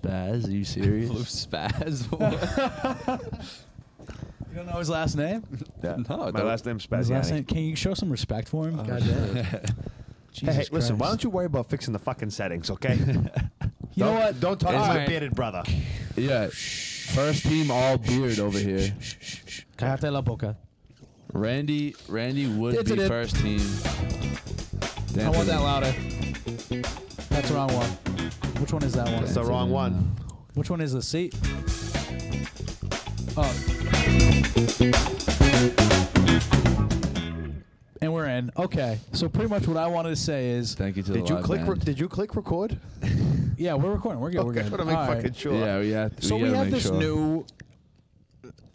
Spaz. Are you serious? Lou Spaz? You don't know his last name? Yeah. No, My last name's His last Spaziani. name? Can you show some respect for him? God damn. Jesus Hey, listen, why Christ. don't you worry about fixing the fucking settings, okay? You know what? Don't talk to All my right. bearded brother. Yeah. First team all beard over here. Cállate la boca. Randy would be Did it. first team. I want that louder. That's the wrong one. Which one is that one? That's the wrong one. Which one is the seat? Oh. And we're in. Okay. So pretty much what I wanted to say is, Thank you to the Did you live click? band. Did you click record? yeah, we're recording. We're good. We're Okay, good. I want to make All right. fucking sure. Yeah, we have. So we gotta have make this sure. new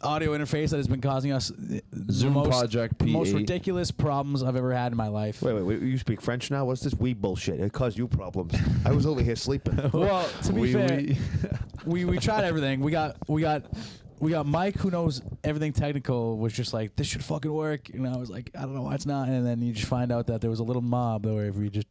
audio interface that has been causing us Zoom the Project most P8. ridiculous problems I've ever had in my life. Wait. You speak French now? What's this wee bullshit? It caused you problems. I was over here sleeping. Well, to be Oui, fair, oui. we tried everything. We got Mike, who knows everything technical, was just like, this should fucking work. And I was like, I don't know why it's not. And then you just find out that there was a little mob where if we just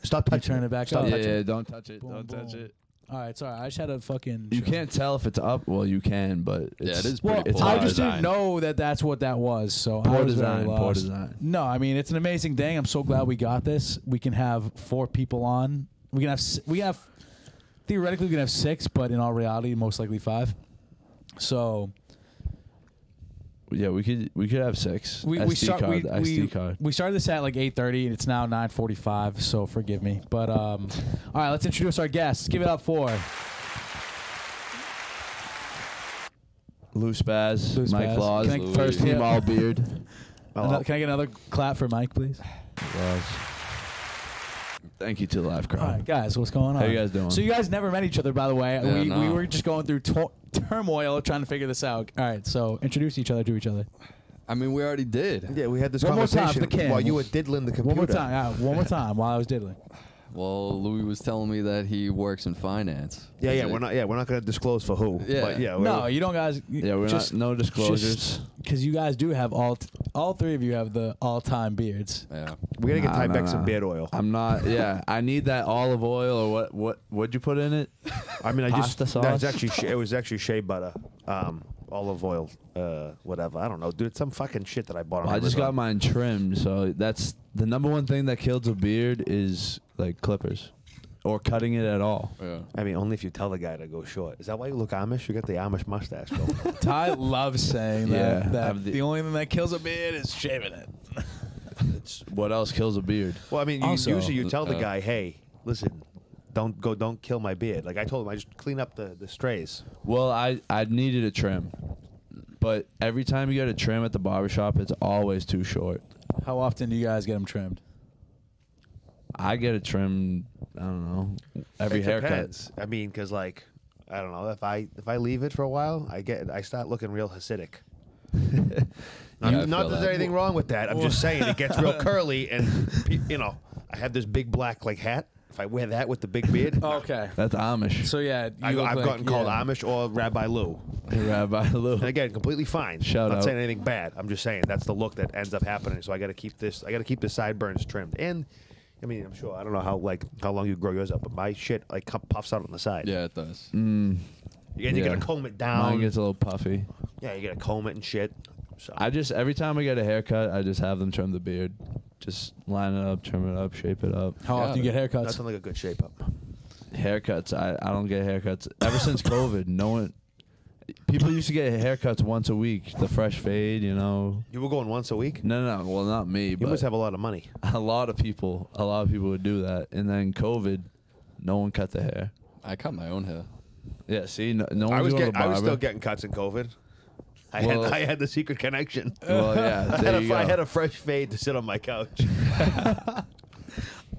Stop touching turn it back Stop up. touching Yeah, don't touch it. Boom, Don't touch boom. it. All right, sorry. I just had a fucking. You can't tell if it's up. Well, you can, but it's, it is Well, pretty it's I poor just design. didn't know that that's what that was. So I Poor was very design. Poor lost. design. No, I mean it's an amazing thing. I'm so glad we got this. We can have 4 people on. We can have theoretically we can have 6, but in all reality, most likely 5. So Yeah, we could have 6. we SD card. The SD card. we started this at like 8:30 and it's now 9:45. So forgive me. But all right, let's introduce our guests. Give it up for Lou Spaz, Lou Mike Spaz. Laws, Can I- first team all beard. Can I get another clap for Mike, please? Laws. Thank you to the live crowd. All right, guys, what's going on? How you guys doing? So you guys never met each other, by the way. Yeah, we no. were just going through turmoil trying to figure this out. All right, so introduce each other to each other. I mean, we already did. Yeah, we had this One more time conversation for the can. while you were diddling the computer. One more time. One more time while I was diddling. Well, Louis was telling me that he works in finance. Yeah, we're not going to disclose for who. Yeah. But yeah, No, you don't, guys. Yeah, we're just, not. No disclosures. Because you guys do have all 3 of you have the all-time beards. Yeah. we gotta get Nah, Tyvek nah, some nah. beard oil. I'm not. Yeah, I need that olive oil or what'd you put in it? I mean, Pasta no, sauce? it's actually it was actually shea butter, olive oil, whatever. I don't know, dude. Some fucking shit that I bought. On Well, I just got Amazon. mine trimmed, so that's the number one thing that kills a beard is like clippers, or cutting it at all. Yeah. I mean, only if you tell the guy to go short. Is that why you look Amish? You got the Amish mustache going. Ty loves saying Yeah, that I'm the only thing that kills a beard is shaving it. It's what else kills a beard? Well, I mean, Also, usually you tell the guy, "Hey, listen, don't kill my beard." Like I told him, I just clean up the strays. Well, I needed a trim, but every time you get a trim at the barbershop, it's always too short. How often do you guys get them trimmed? I get it trimmed. I don't know, every It haircut. depends. I mean, because like I don't know if I leave it for a while, I start looking real Hasidic. Yeah, I not feel that there's that. anything wrong with that. I'm just saying it gets real curly, and I have this big black like hat. If I wear that with the big beard, Okay. That's Amish. So yeah, I've gotten called Amish or Rabbi Lou. Rabbi Lou. And again, completely fine. Shout I'm not out. saying anything bad. I'm just saying that's the look that ends up happening. So I got to keep this. I got to keep the sideburns trimmed. And I mean, I'm sure I don't know how long you grow yours up, but my shit like puffs out on the side. Yeah, it does. You Yeah. got to comb it down. Mine gets a little puffy. Yeah, you got to comb it and shit. So I just every time I get a haircut, I just have them trim the beard. Just line it up, trim it up, shape it up. How often you get that haircuts? sounds like a good shape up. Haircuts, I don't get haircuts ever since COVID. No one, people used to get haircuts once a week. The fresh fade, you know. You were going once a week. No, well, not me, You but must have a lot of money. a lot of people would do that. And then COVID, no one cut the hair. I cut my own hair. Yeah, see, no one I was going to the I was barber. still getting cuts in COVID. Well- I had the secret connection. Well, yeah, there you I go. had a fresh fade to sit on my couch.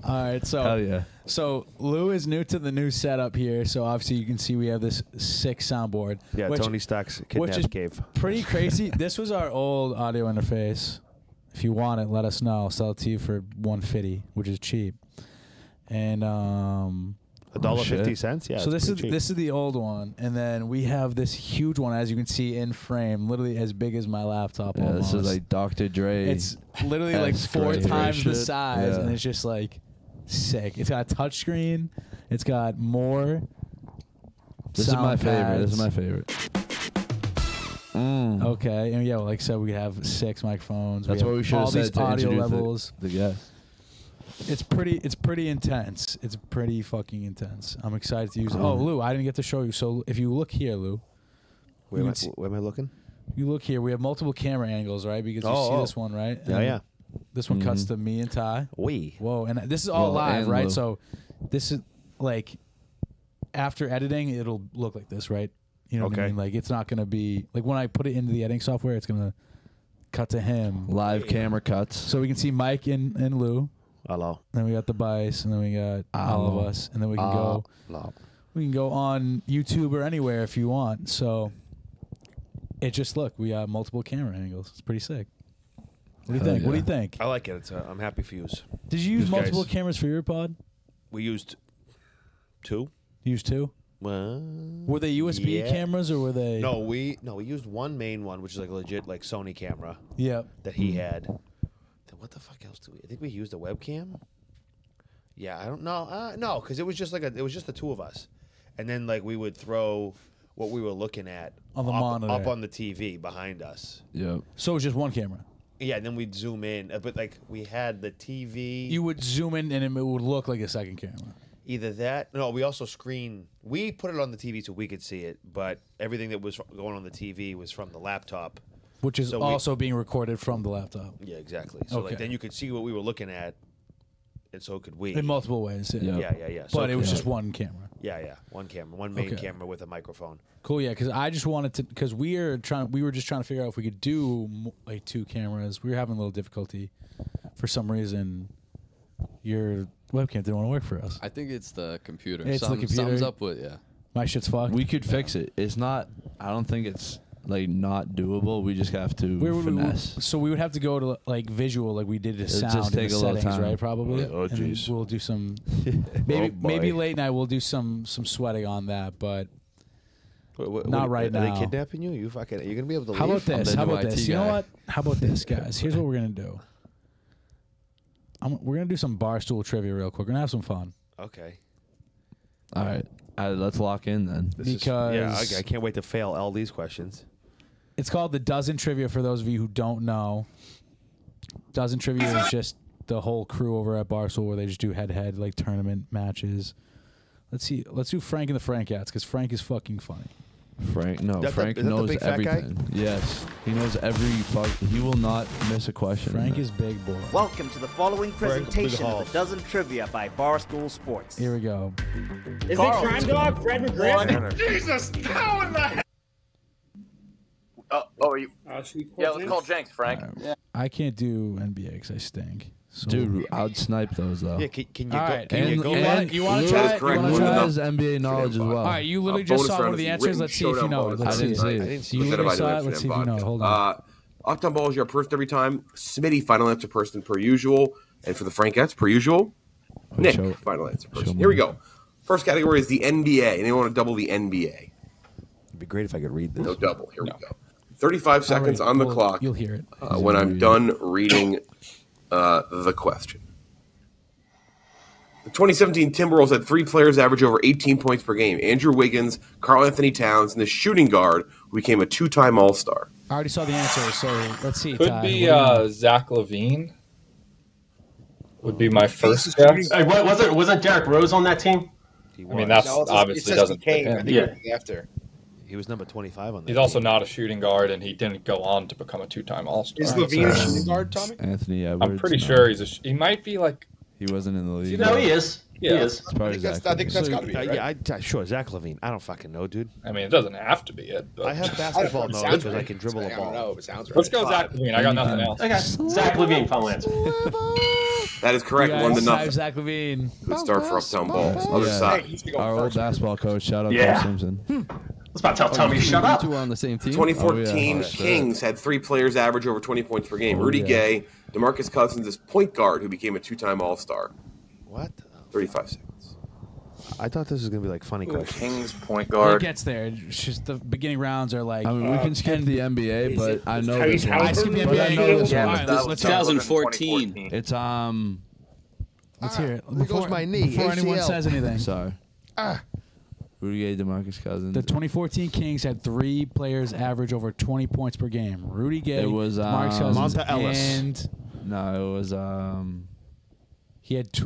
All right, so Hell yeah. So Lou is new to the new setup here. So obviously you can see we have this sick soundboard. Yeah, which, Tony Stark's which is kidnap cave. pretty crazy. This was our old audio interface. If you want it, let us know. I'll sell it to you for $150, which is cheap. And $1.50. Yeah. so it's pretty cheap. this is the old one, and then we have this huge one, as you can see in frame, literally as big as my laptop. Yeah, almost. this is like Dr. Dre. It's literally like That's 4 crazy. times the Shit. size, Yeah. and it's just like sick. It's got a touch screen. It's got more. This is my sound favorite. This is pads. my favorite. Mm. Okay, and yeah, well, like I said, we have 6 microphones. That's what we should have all these said to audio introduce levels. the guest. It's pretty intense. It's pretty fucking intense. I'm excited to use it. Oh, Lou, I didn't get to show you. So if you look here, Lou, Where am I looking? you look here. We have multiple camera angles, right? Because you see this one, right? Yeah, And yeah. This one cuts to me and Ty. We. Whoa, and this is all Well, live, and right? Lou. So this is like after editing, it'll look like this, right? You know what I Okay. mean? Like it's not gonna be like when I put it into the editing software, it's gonna cut to him, Live camera cuts. so we can see Mike and Lou. Hello. Then we got the Bice, and then we got all of us, and then we can go. Hello. We can go on YouTube or anywhere if you want. So it just look, we got multiple camera angles. It's pretty sick. What do you Hell think? What do you yeah. think? I like it. I'm happy for you. Did you use These multiple guys. cameras for your pod? We used 2. You used 2? Well, Were they USB yeah. cameras or were they? No, we used one main one, which is like a legit like Sony camera Yeah. that he had. Then what the fuck else do we? I think we used a webcam. Yeah, I don't know. No, because it was just the 2 of us, and then like we would throw what we were looking at On the up, monitor. up on the TV behind us. Yep. So it was just one camera. Yeah, and then we'd zoom in, but like we had the TV. You would zoom in and it would look like a second camera. Either that. No, we also we put it on the TV so we could see it, but everything that was going on the TV was from the laptop. Which is So we- also being recorded from the laptop. Yeah, exactly. So Okay. like then you could see what we were looking at, and so could we. In multiple ways. Yeah. Yeah. Yeah. But it was Yeah. just one camera. Yeah. One camera, one main Okay. camera with a microphone. Cool, yeah, because I just wanted to, because we were just trying to figure out if we could do like 2 cameras. We were having a little difficulty for some reason. Your webcam didn't want to work for us. I think it's the computer. It's the computer. Sums up with My shit's fucked. We could fix it. It's not. I don't think it's like not doable. We just have to finesse. So we would have to go to like visual, like we did to It'll sound just in the take a little settings, time. right? Probably. Oh, And then jeez. we'll do some. Oh, Maybe boy. late night we'll do some sweating on that, but What, Not right are now. they kidnapping you? You fucking. Are you gonna be able to how leave? about this? the How new about IT this? You know guy. what? How about this, guys? Here's what we're gonna do. We're gonna do some Barstool trivia real quick. We're gonna have some fun. Okay. All right. Let's lock in then. This is- Because- I can't wait to fail all these questions. It's called the Dozen Trivia for those of you who don't know. Dozen Trivia is just the whole crew over at Barstool where they just do head-to-head like tournament matches. Let's see. Let's do Frank and the Frankats because Frank is fucking funny. Frank, no, That- Frank is that the knows big fat guy? everything. Yes, he knows every fuck. He will not miss a question. Frank is big boy. Welcome to the following presentation Hall. of the Dozen Trivia by Barstool Sports. Here we go. Is it Crime Dog, Fred McGriff? Jesus, how in the Yeah, let's call Jenks, Frank. I can't do NBA because I stink. So. Dude, I'd snipe those though. Yeah, can you All go? right, Can you And, go? and you wanna Lou- try That is it? correct. You wanna Lou try it? has NBA knowledge as well. All right, you literally just bonus saw round one of the is answers. written Let's see if you showdown know it. bonus Let's I see. didn't see it. I didn't see You it. literally saw it. Let's see if you know it. Hold on. Octon Ball is your first every time. Smitty, final answer person per usual. And for the Frankettes, per usual. Nick, show- final answer show person. me. Here we go. First category is the NBA. And they want to double the NBA. It'd be great if I could read this. No double. Here we go. 35 seconds All right, on the well, clock You'll hear it. when I'm done reading the question. The 2017 Timberwolves had 3 players average over 18 points per game. Andrew Wiggins, Karl Anthony Towns, and the shooting guard who became a 2-time All-Star. I already saw the answer, so let's see. Could Ty, be what do you know? Zach Levine. Would be my first guess. Hey, wasn't Derrick Rose on that team? He I was. mean, that's obviously doesn't fit I him. think it was after. He was number 25 on that. He's also not a shooting guard, and he didn't go on to become a 2-time All-Star. Is Levine a shooting guard, Tommy? Anthony Edwards. I'm pretty no. sure he might be like. he wasn't in the league. No, he is. Yeah. He is. It's probably Zach Levine. that's got to be it, right? Yeah, sure. Zach Levine. I don't fucking know, dude. I mean, it doesn't have to be it. But I have basketball knowledge because I can dribble a ball. it sounds right. Let's go Zach Levine. I got nothing else. Okay, Zach Levine, final answer. That is correct. You 1 to guys have nothing. Zach Levine. Good start for Uptown Balls. Other Yeah. side. He's gonna go Our old first. basketball coach. Shout out Yeah. Coach Simpson. I was about to tell Tommy to shut up. You two are on the same team. 2014 Oh, yeah. Kings had 3 players average over 20 points per game. Oh, Rudy yeah. Gay, DeMarcus Cousins is point guard who became a 2-time All-Star. What? 35 seconds. I thought this was gonna be like funny questions. Kings point It guard. gets there. It's just the beginning rounds are like. I mean, we can skip the NBA, but I know this one. I skip the But I NBA. know this Yeah, one. but let's talk. 2014. It's Let's hear it. There goes my knee. Before anyone ACL. says anything. Sorry. Rudy Gay, DeMarcus Cousins. The 2014 Kings had 3 players average over 20 points per game. Rudy Gay, It was, DeMarcus Cousins, Monta Ellis. and No, it was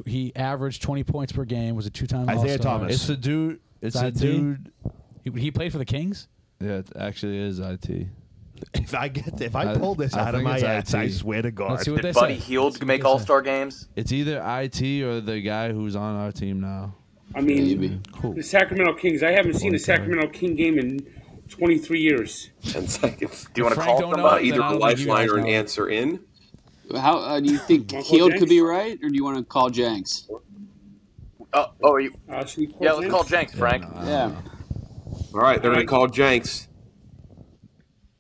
he averaged 20 points per game. Was a 2-time Isaiah All-Star. Thomas. it's the dude. It's Is the that IT? dude. He played for the Kings. Yeah, it actually is IT. If I pull this I out of think my it's ass, IT. I swear to God. Let's see what they Did Buddy say. Hield make All-Star games? It's either IT or the guy who's on our team now. I mean, the Sacramento Kings. I haven't seen a Sacramento King game in 23 years. 10 seconds. Do you want to Frank call don't them? know it, Either then I a don't think you lifeline guys or an know it. answer in. How do you think Wanna call Hield Jenks? could be right, or do you want to call Jenks? Are you? Should we call Yeah, let's Jenks? call Jenks, Frank. Yeah. All right, they're going to call Jenks.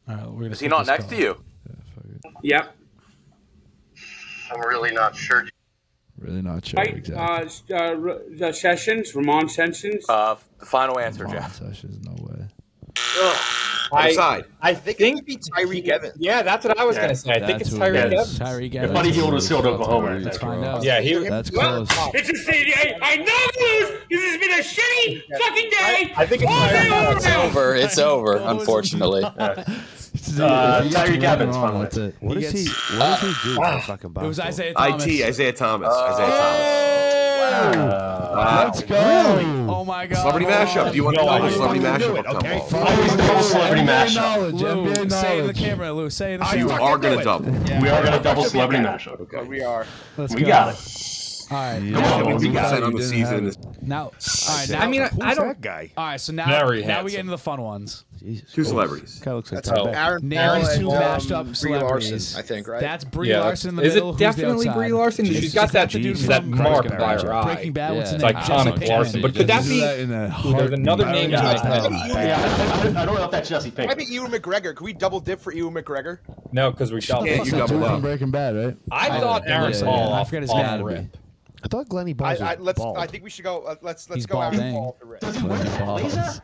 All right, we're gonna Is he not next to you? Yep. I'm really not sure. Really not sure Right. exactly. Sessions, Ramon Sessions. The final answer, Come on, Jeff. Sessions, no way. Outside. I think it would be Tyreek Evans. Yeah, that's what I was gonna say. I think it's That's Tyreek who it Evans. is. Tyreek If Evans. Buddy Hield was still at Oklahoma, I Let's think. find out. Yeah, he. That's close. It's a city. I know lose. This has been a shitty fucking day. I think it's Tyreek It's over. It's over, unfortunately. Tyreek Evans, final That's answer. it. What does he do for fucking It was Barstool? Isaiah Thomas. Isaiah Thomas. Isaiah Thomas. Let's go. Oh my God. Celebrity mashup. Do you want to know the celebrity mashup? Okay. Always double celebrity mashup. Knowledge, Lou, NBA say it in the knowledge. camera, Lou. Say it in the You camera. are going to double. We are going to double celebrity mashup. Okay. We are. Let's We go. got it. All right. Yeah, We you got got it. on You the didn't season. have it. Now, all right. Now, I mean, Who's I don't. that guy? all right. So Very now we handsome. get into the fun ones. Jesus. Two celebrities. Guy looks like That's all. Tyreek. Name and, two mashed up Brie celebrities. Larson, I think, right? That's Brie Yeah, Larson in the is middle. it Who's the definitely outside? Brie Larson? Is She's got that that, the dude that from mark Breaking by Bad? her eye. Breaking Bad. What's Yeah. his It's name? iconic Jesse Larson. Pinkman. But could that Do be? that in a There's heartbeat. another name in my head. I don't know if that's Jesse Pink. Might be Ewan McGregor. Can we double dip for Ewan McGregor? No, because we doubled. Yeah, you doubled Dude up. from Breaking Bad, right? I thought Aaron yeah, Paul. yeah. I forget his off name. rip. I thought Glenny Balls was bald. I think we should go. Let's He's go Aaron balding. Paul off the rip. Does he wear the blazer?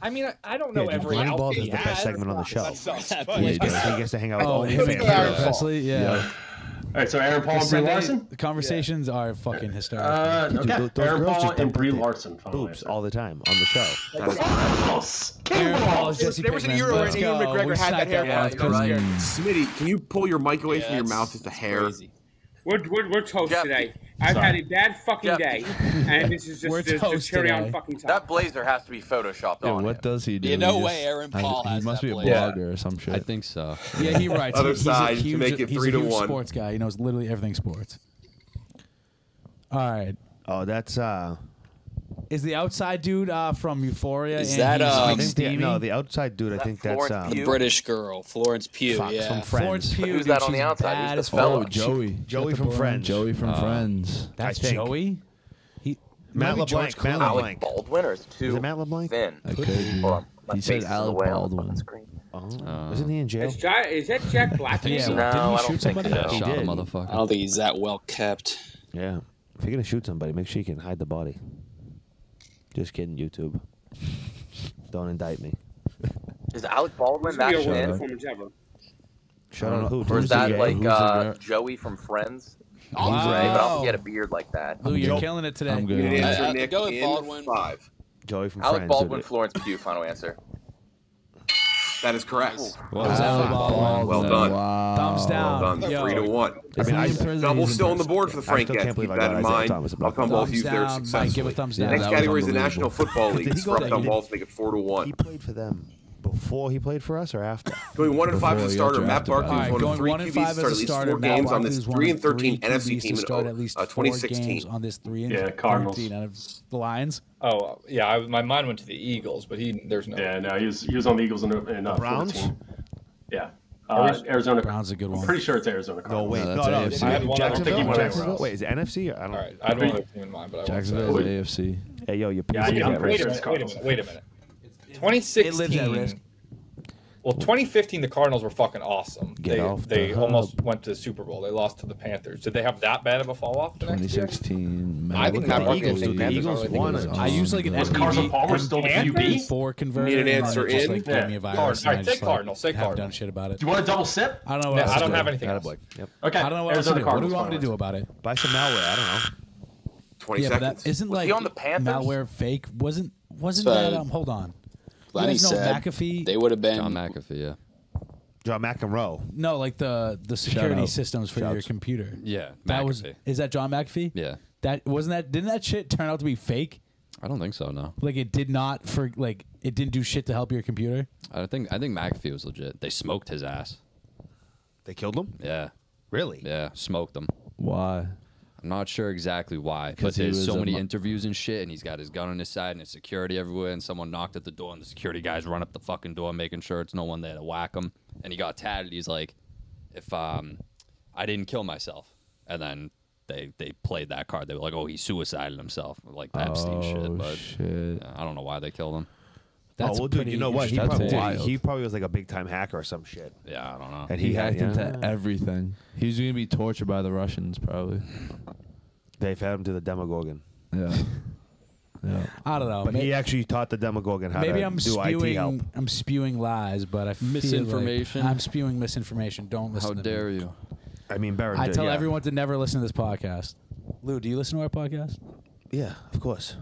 I mean, I don't know Yeah, every Glenny outfit Balls he is the best has. segment on the show. That sucks. Yeah, But- He gets to hang out with Oh, all him the and Aaron Elvis Paul. Presley. Yeah. All right, so Aaron Paul and Brie Sunday Larson? conversations are fucking hysterical. Okay. those Aaron girls Paul just and don't Brie put their Larson. Final boobs answer. all the time on the show. Close. Aaron Paul is Jesse There was an Pinkman. era where Let's Ewan go. McGregor We had that snapped hair. one. Yeah, Let's you're go. right. Smitty, can you pull your mic away from your mouth? Just a hair. We're toast Jeff, today. I've sorry. had a bad fucking Jeff, day, and this is We're just the toast cherry today. on fucking top. That blazer has to be photoshopped Yeah, on. what does he do? Yeah, no He way just- Aaron Paul He has must that be a blazer. blogger or some shit. I think so. Yeah, he writes. Other He's side a to huge, make it he's 3-1. a huge sports guy. He knows literally everything sports. All right. Oh, that's Is the outside dude from Euphoria? Is and that, he's I big think steamy? no, the outside dude. I think that's Florence Pugh? British girl, Florence Pugh. Fox Yeah. from Florence Friends. Pugh. Who's dude, that on the she's outside? bad Who's as the fuck. fella? Oh, Joey. Joey from Friends. Joey from Friends. That's I think. Joey. Matt Maybe George LeBlanc. Matt Clooney. LeBlanc. Baldwin or is it Is too it Matt LeBlanc? thin? I could be. Hold on. My He face said is Alec away on the Baldwin. fucking screen. Oh, isn't he in jail? Is that Jack Black? Yeah, No, didn't he I don't shoot think somebody? so. He Shot a did. motherfucker. I don't think he's that well kept. Yeah. If you're gonna shoot somebody, make sure you can hide the body. Just kidding, YouTube. Don't indict me. Is Alec Baldwin This that will be a worst thin? performance ever. Shut up. Who? Or is Who's the that guy? like Who's the guy? Joey from Friends? Wow. But I don't think he had a beard like that. Lou, you're killing it today. I'm good. Good answer, I Nick. go with In Baldwin. 5. Joey from Alec Friends. Baldwin, dude. Florence Pugh. Final answer. That is correct. Wow. Alec Baldwin. Well done. Wow. Thumbs down. Well done. Yo. 3-1. I mean, in prison, Double he's in still on the prison. board for the Frank still can't Keep believe I that got in Isaiah mind. Thomas. I'll come both Thumbs use there down. Mike, give successfully. a thumbs Yeah, down. Next that was category is the unbelievable. National Football League. Did he go Scrubbed there? on balls to make it 4-1. He played for them before he played for us or after? Going 1 and 5 as a Before he starter, got Matt drafted Barkley by- was Alright, one of going 3 1 and QBs 5 to as start a at least starter. 4 Matt games on Barkley this was one 3 of and 13 3 NFC QBs team to start at in least 4 2016. games on this 3 and Yeah, Cardinals. 13 out of the Lions. Oh yeah, my mind went to the Eagles, but there's no. Yeah, no, he was on the Eagles in Browns? 14. Yeah. Arizona Arizona. Brown's a good one. I'm pretty sure it's Arizona. No, Cardinals. wait. No, No, that's no. AFC. I had one other Jacksonville? thing. Jacksonville? Wait, is it NFC? Or, I don't All know. right, I had one other team in mind, but I won't say Jacksonville it. is AFC. Hey, yo, you're Yeah, PC. I'm pretty sure it's Wait a Cardinals. minute. It lives at 2016. risk. Well, 2015, the Cardinals were fucking awesome. Get off They the almost hub. went to the Super Bowl. They lost to the Panthers. Did they have that bad of a fall off the next year? 2016. I think Matt not. Barkley. Eagles won it. I use like an Was Carson Palmer still the QB? for converter. You need an and answer it just, in? like, gave me a virus. All and right, I say just, Cardinals. Say haven't done Cardinals. shit about it. Do you want a double sip? I don't know. What No, else I to don't do. have anything else. Yep. Okay. I don't know what else to Arizona do. What do Cardinals. we want me to final do answer. about it? Buy some malware. I don't know. 20 Yeah, but seconds. that isn't Was like he on the Panthers? malware fake. Wasn't So, that? Hold on. Lenny You guys know said McAfee? they would have been. John McAfee, yeah. John McEnroe. No, like the security out. systems for your Shouts. computer. Yeah, That was. McAfee. Is that John McAfee? Yeah. That wasn't that. Didn't that shit turn out to be fake? I don't think so, no. Like it did not it didn't do shit to help your computer. I think McAfee was legit. They smoked his ass. They killed him? Yeah. Really? Yeah, smoked him. Why? I'm not sure exactly why, but 'Cause he there's was so a many mo- interviews and shit, and he's got his gun on his side, and there's security everywhere, and someone knocked at the door, and the security guys run up the fucking door, making sure it's no one there to whack him, and he got tatted. He's like, if I didn't kill myself, and then they played that card. They were like, oh, he suicided himself, like the Epstein shit, but shit. yeah, I don't know why they killed him. That's well, dude, pretty you know what? interesting. He probably was like a big time hacker or some shit. Yeah, I don't know. And He had hacked into everything. He was gonna be tortured by the Russians, probably. They've had him to the Demogorgon. Yeah. Yeah. I don't know. But he actually taught the Demogorgon how to do IT help. I'm spewing lies, but I feel Misinformation. Like I'm spewing misinformation. Don't listen. How to dare me. you? I mean, Barron I did, tell yeah. everyone to never listen to this podcast. Lou, do you listen to our podcast? Yeah, of course.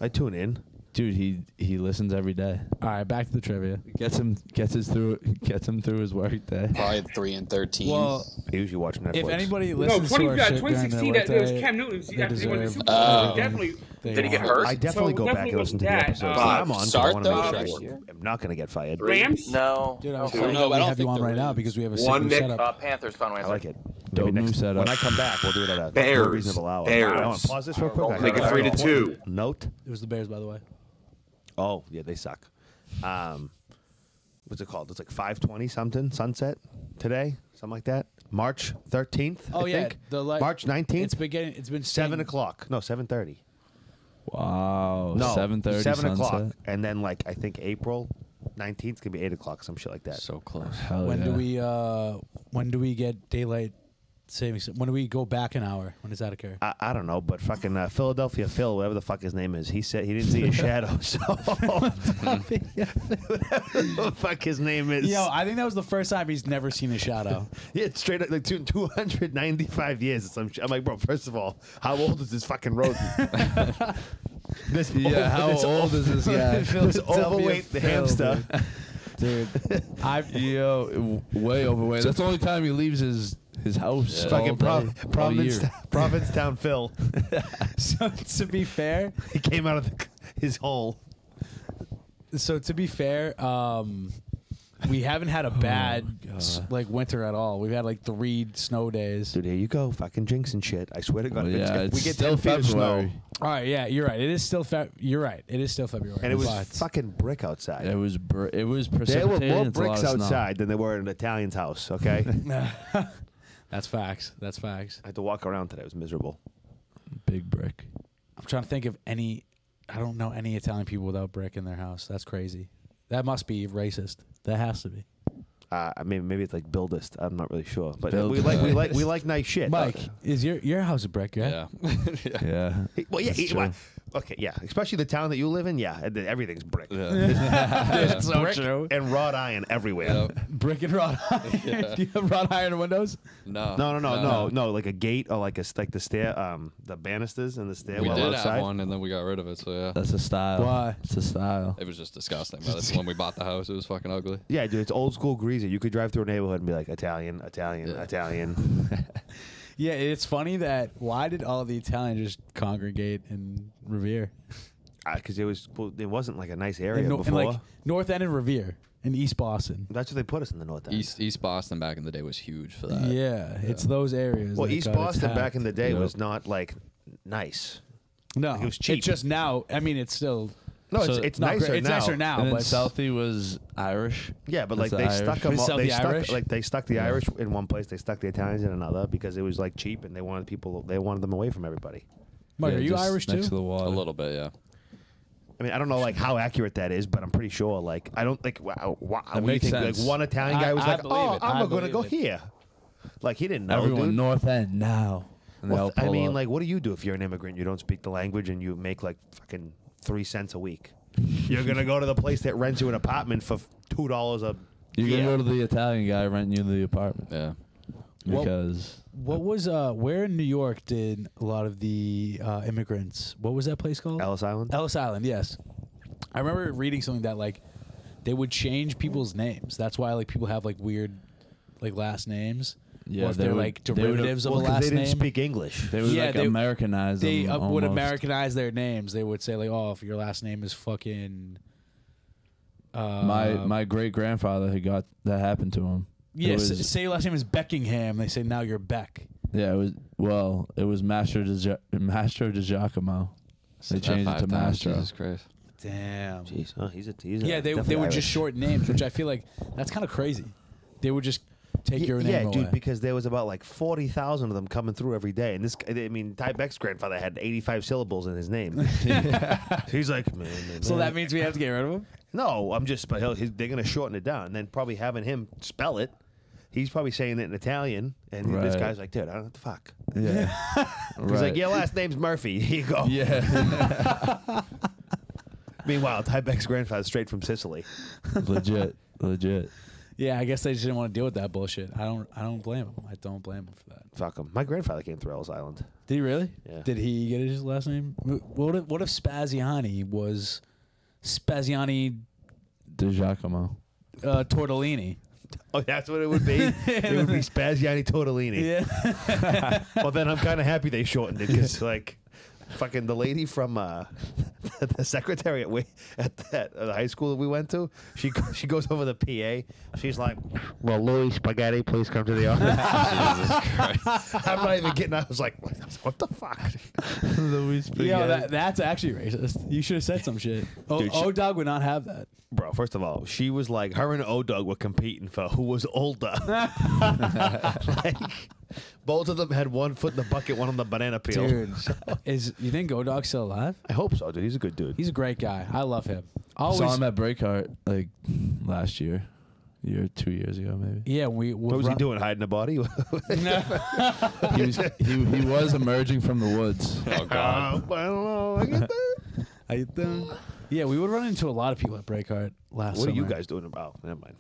I tune in. Dude, he listens every day. All right, back to the trivia. Gets him through his work day. Probably 3 and 13. Well, He usually watching Netflix. if anybody No, listens to our shit during 2016, their that it was workday, Cam Newton. they After they won the deserve- Super Bowl, Oh. definitely. Did he get hurt? I definitely So go back definitely and listen to the that, episodes. Bob, I'm on. 'cause start I want to though? make sure I'm not going to get fired. Rams? No. Dude, I'm Two. sorry, No, we I don't have you think on the right now Rams. because we have a One sick Nick- setup. Panthers, final I answer. like it. Dope Maybe new next, setup. when I come back, we'll do it at a Bears. reasonable hour. Bears. I want to pause this real quick. I Make it got 3-2. Note. It was the Bears, by the way. Oh, yeah, they suck. What's it called? It's like 5:20 something, sunset today, something like that. March 13th, Oh I yeah, think. the March 19th, It's been getting. It's been 7 staying- o'clock. No, 7:30. Wow. No, 7:30 7 o'clock. sunset. And then, like, I think April 19th can be 8 o'clock, some shit like that. So close. Hell When yeah. do we get daylight savings? When do we go back an hour? When does that occur? I don't know, but fucking Philadelphia Phil, whatever the fuck his name is, he said he didn't see a shadow. So, whatever the fuck his name is. Yo, I think that was the first time he's never seen a shadow. Yeah, it's straight up like 295 years or some shit. I'm like, bro, first of all, how old is this fucking rodent? This Yeah, how old is this guy? This overweight hamster. Dude, Yo, way overweight. That's the only time he leaves his house. Yeah. Fucking all day, all year. Provincetown Phil. so to be fair, He came out of his hole. We haven't had a bad like winter at all. We've had like 3 snow days. Dude, here you go, fucking jinxing shit. I swear to God, Well, if yeah, we it's get still 10 feet of snow, February. All right, yeah, you're right. It is still You're right. It is still February. and it was but- fucking brick outside. It was There precipitating. were more It's a lot bricks of snow. outside than there were in an Italian's house. Okay, That's facts. That's facts. I had to walk around today. It was miserable. Big brick. I'm trying to think of any. I don't know any Italian people without brick in their house. That's crazy. That must be racist. That has to be. I mean, maybe it's like buildist. I'm not really sure, but Build- we like nice shit. Mike, is your house a brick? Yeah. Yeah. Yeah. Well, yeah. That's true. Okay, yeah. Especially the town that you live in. Yeah, everything's brick. That's so brick true. and wrought iron everywhere. Brick and wrought iron. Do you have wrought iron windows? No. No. Like a gate or like the stair, the banisters and the We stairwell did outside. have one, and then we got rid of it. So yeah, That's a style. Why? It's a style. it was just disgusting. But when we bought the house, it was fucking ugly. Yeah, dude, it's old school greasy. You could drive through a neighborhood and be like Italian. Yeah, it's funny that why did all the Italians just congregate in Revere? Because it wasn't like a nice area In before. like North End and Revere in East Boston. That's what they put us in the North End. East Boston back in the day was huge for that. Yeah, it's those areas. Well, that East got Boston back attacked. in the day Yep. was not like nice. No, Like, it was cheap. It's just now. I mean, it's still. No, So it's not nicer great. It's now. nicer now, And then but Southie was Irish. Yeah, but That's like the they stuck Irish. them. We sell They the Irish? stuck the Irish in one place. They stuck the Italians in another because it was like cheap, and they wanted them away from everybody. Mike, Yeah, are you just Irish next too? to the water. A little bit, yeah. I mean, I don't know like how accurate that is, but I'm pretty sure. Like, I don't like. Wow, what do you makes think? sense. Like one Italian guy was I like, believe "Oh, it. I'm I going to go believe it. here." Like he didn't know. Everyone dude. North End now. And they Well, all I pull mean, up. like, what do you do if you're an immigrant? You don't speak the language and you make like fucking 3 cents a week. You're gonna go to the place that rents you an apartment for $2 a. You're year. gonna go to the Italian guy renting you the apartment. Yeah. Because What was where in New York did a lot of the immigrants? What was that place called? Ellis Island. Ellis Island, yes. I remember reading something that like they would change people's names. That's why like people have like weird like last names. Yeah, or if they they're would- like they would- derivatives of Well, a 'cause last they didn't name. speak English. they would Yeah, like they- Americanize They them would almost. Americanize their names. They would say like, "Oh, if your last name is fucking." My great grandfather, he got that happened to him. Yes, It was- say your last name is Beckingham. They say now you're Beck. Yeah, it was Mastro di Giacomo. They changed it to Mastro. Jesus Christ. Damn. Jeez, oh, he's Yeah, they definitely would Irish. just shorten names, which I feel like that's kind of crazy. They would just take your name Yeah, away. dude, because there was about like 40,000 of them coming through every day, and this, I mean, Ty Beck's grandfather had 85 syllables in his name. He's like, man. So that means we have to get rid of him? No, I'm just, but they're gonna shorten it down, and then probably having him spell it. He's probably saying it in Italian, and this Right. guy's like, dude, I don't know what the fuck. Yeah. He's like, your last name's Murphy. Here you go. Yeah. Meanwhile, Ty Beck's grandfather's straight from Sicily. legit. Yeah, I guess they just didn't want to deal with that bullshit. I don't blame him. I don't blame him for that. Fuck him. My grandfather came through Ellis Island. Did he really? Yeah. Did he get his last name? What if Spaziani was Spaziani Di Giacomo. Tortellini? Oh, that's what it would be? It would be Spaziani Tortellini. Yeah. Well, then I'm kind of happy they shortened it because, like, fucking the lady from the secretary at the high school that we went to, she goes over the PA. She's like, "Well, Louis Spaghetti, please come to the office." Jesus Christ! I'm not even kidding. I was like, "What the fuck?" Louis Spaghetti. Yeah, that's actually racist. You should have said some shit. Dude, O-Dog would not have that. Bro, first of all, she was like, her and O-Dog were competing for who was older. Like, both of them had one foot in the bucket, one on the banana peel. Dude, you think O-Dog's still alive? I hope so, dude. He's a good dude. He's a great guy. I love him. Saw him at Breakheart like last year. 2 years ago, maybe. Yeah, what was he doing? Hiding a body? he was emerging from the woods. Oh God. I don't know. I get that. How you doing? Yeah, we would run into a lot of people at Breakheart last What summer. are you guys doing about? Never mind.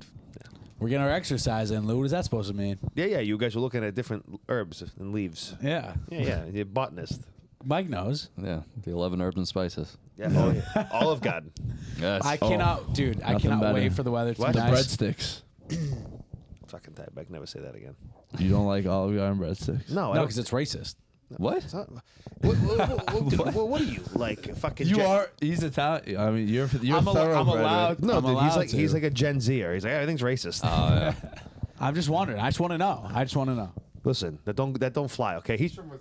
We're getting our exercise in, Lou. What is that supposed to mean? Yeah. You guys were looking at different herbs and leaves. Yeah. Yeah. You're a botanist. Mike knows. Yeah. The 11 herbs and spices. Yeah. Oh, yeah. Olive Garden. Yes. I cannot, dude. I nothing cannot better. wait for the weather to What? be The nice. breadsticks. Fucking type. I can never say that again. You don't like Olive Garden breadsticks? No, I No, don't. because it's racist. What? It's not- what are you like? Fucking. You are. He's Italian. I mean, you're I'm thoroughbred. allowed. No, I'm dude. allowed He's to. like a Gen Zer. He's like everything's racist. Oh, yeah. I'm just wondering. I just want to know. Listen, that don't fly. Okay, he's from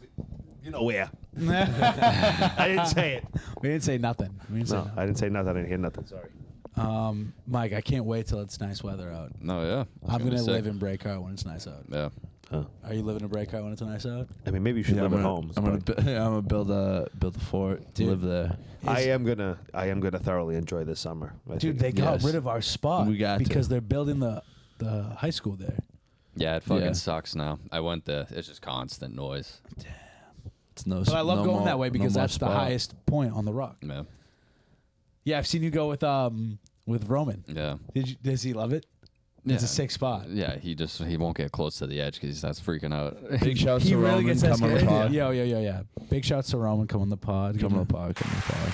you know where. I didn't say it. We didn't say nothing. We didn't say No, nothing. I didn't say nothing. I didn't hear nothing. Sorry. Mike, I can't wait till it's nice weather out. No, yeah. I'm gonna gonna be live sick. in Breakheart when it's nice out. Yeah. Are you living in Breakheart when it's nice out? I mean, maybe you should live at home. I'm gonna build a fort. Dude. Live there. I am gonna thoroughly enjoy this summer. I Dude, think. they got Yes. rid of our spot We got to. because they're building the high school there. Yeah, it fucking Yeah. sucks now. I went there. It's just constant noise. It's no. But I love no going more- that way because no more that's the spot. highest point on the rock. Yeah. Yeah, I've seen you go with Roman. Yeah. Does he love it? It's a sick spot. Yeah, he won't get close to the edge because he starts freaking out. Big shouts He to really Roman. gets that Come on the scared. pod. Yeah. Big shouts to Roman. Come on the pod. Come on the pod. Come on the pod.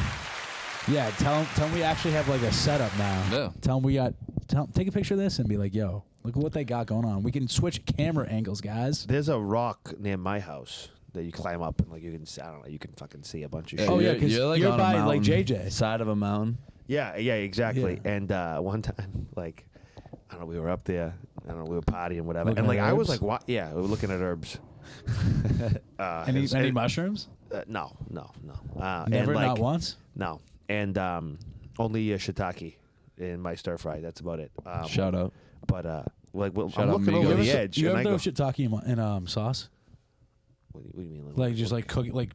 Yeah, tell him we actually have like a setup now. Yeah. Tell him take a picture of this and be like, yo, look at what they got going on. We can switch camera angles, guys. There's a rock near my house that you climb up and like you can. I don't know. You can fucking see a bunch of shit. Oh, yeah, 'cause you're you're on a by, like, mountain, JJ. side of a mountain. Yeah, exactly. Yeah. And one time, like, I don't know, we were up there. I don't know, we were partying, whatever. Looking and like, at I was herbs? like, what? Yeah, we were looking at herbs. Any mushrooms? No. Never, and, like, not once. No, and only shiitake in my stir fry. That's about it. Shout out. But like, well, Shout I'm out looking over Migos. the edge. You and ever I throw go, shiitake in sauce? what do you mean? Like just like cook it, like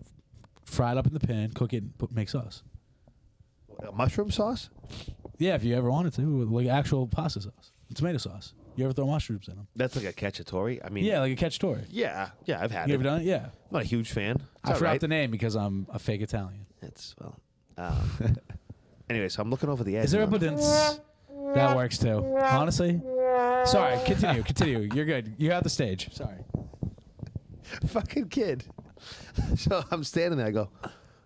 fry it up in the pan, cook it, and make sauce. mushroom sauce? Yeah, if you ever wanted to, with like actual pasta sauce, tomato sauce. You ever throw mushrooms in them? That's like a cachatory. I mean, yeah, like a cacciatore. Yeah, I've had You it. ever done it? Yeah. I'm not a huge fan. I forgot the name because I'm a fake Italian. It's anyway, so I'm looking over the edge. Is there a now. badince? That works too. Honestly. Sorry. Continue. You're good. You have the stage. Sorry. Fucking kid. So I'm standing there. I go,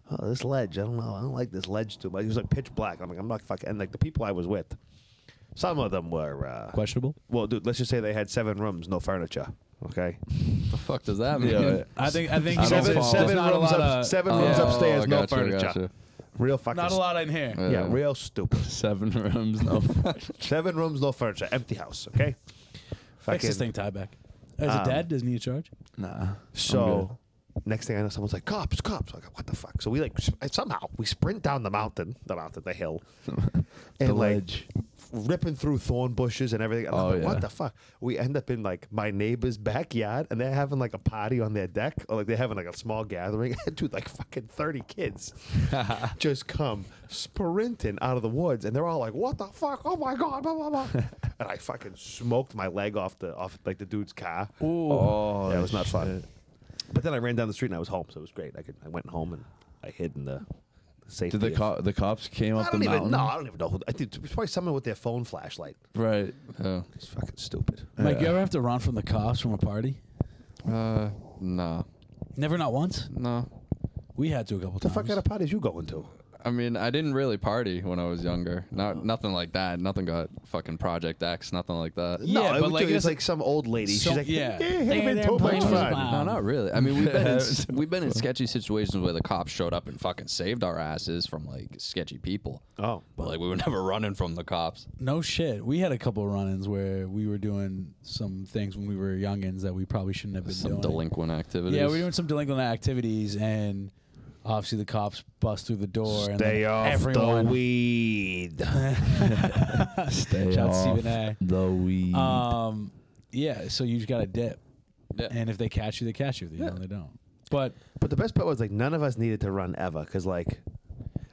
oh, this ledge. I don't know. I don't like this ledge too much. It was like pitch black. I'm like, I'm not fucking. And like the people I was with, some of them were questionable. Well, dude, let's just say they had 7 rooms, no furniture. Okay. The fuck does that mean? Yeah, I think seven rooms, 7 rooms upstairs, no gotcha, furniture. gotcha. Real fucking. Not a lot in here. Yeah, real stupid. 7 rooms, no. 7 rooms, no furniture, empty house. Okay. Fix this thing, tie back. Is it dead? Doesn't need a charge? Nah. So next thing I know, someone's like, cops. Like, what the fuck? So we like somehow we sprint down the hill, and like ripping through thorn bushes and everything. And I'm like, what the fuck? We end up in like my neighbor's backyard, and they're having like a party on their deck, or like they're having like a small gathering. Dude, like fucking 30 kids just come sprinting out of the woods, and they're all like, what the fuck? Oh my god, blah blah blah. And I fucking smoked my leg off like the dude's car. Ooh. Oh, yeah, it was not fun. But then I ran down the street and I was home, so it was great. I went home and I hid in the safety. Did the cops came up the mountain? No, I don't even know. I think it was probably someone with their phone flashlight. Right. It's fucking stupid. Mike, you ever have to run from the cops from a party? No. Never, not once? No. We had to a couple What times. the fuck kind of parties you going to? I mean, I didn't really party when I was younger. Nothing like that. Nothing got fucking Project X. Nothing like that. No, but like it's like some old lady. She's like, yeah. Hey, too much fun. No, not really. I mean, we've been in sketchy situations where the cops showed up and fucking saved our asses from like sketchy people. Oh, but like we were never running from the cops. No shit. We had a couple run-ins where we were doing some things when we were youngins that we probably shouldn't have been doing. Some delinquent activities. Yeah, we were doing some delinquent activities, and obviously the cops bust through the door. Stay and off everyone, the weed. Stay Shout out off Stephen A. the weed. Yeah, so you just got to dip. Yeah. And if they catch you, they catch you. If they don't, they don't. But the best part was like none of us needed to run ever because like,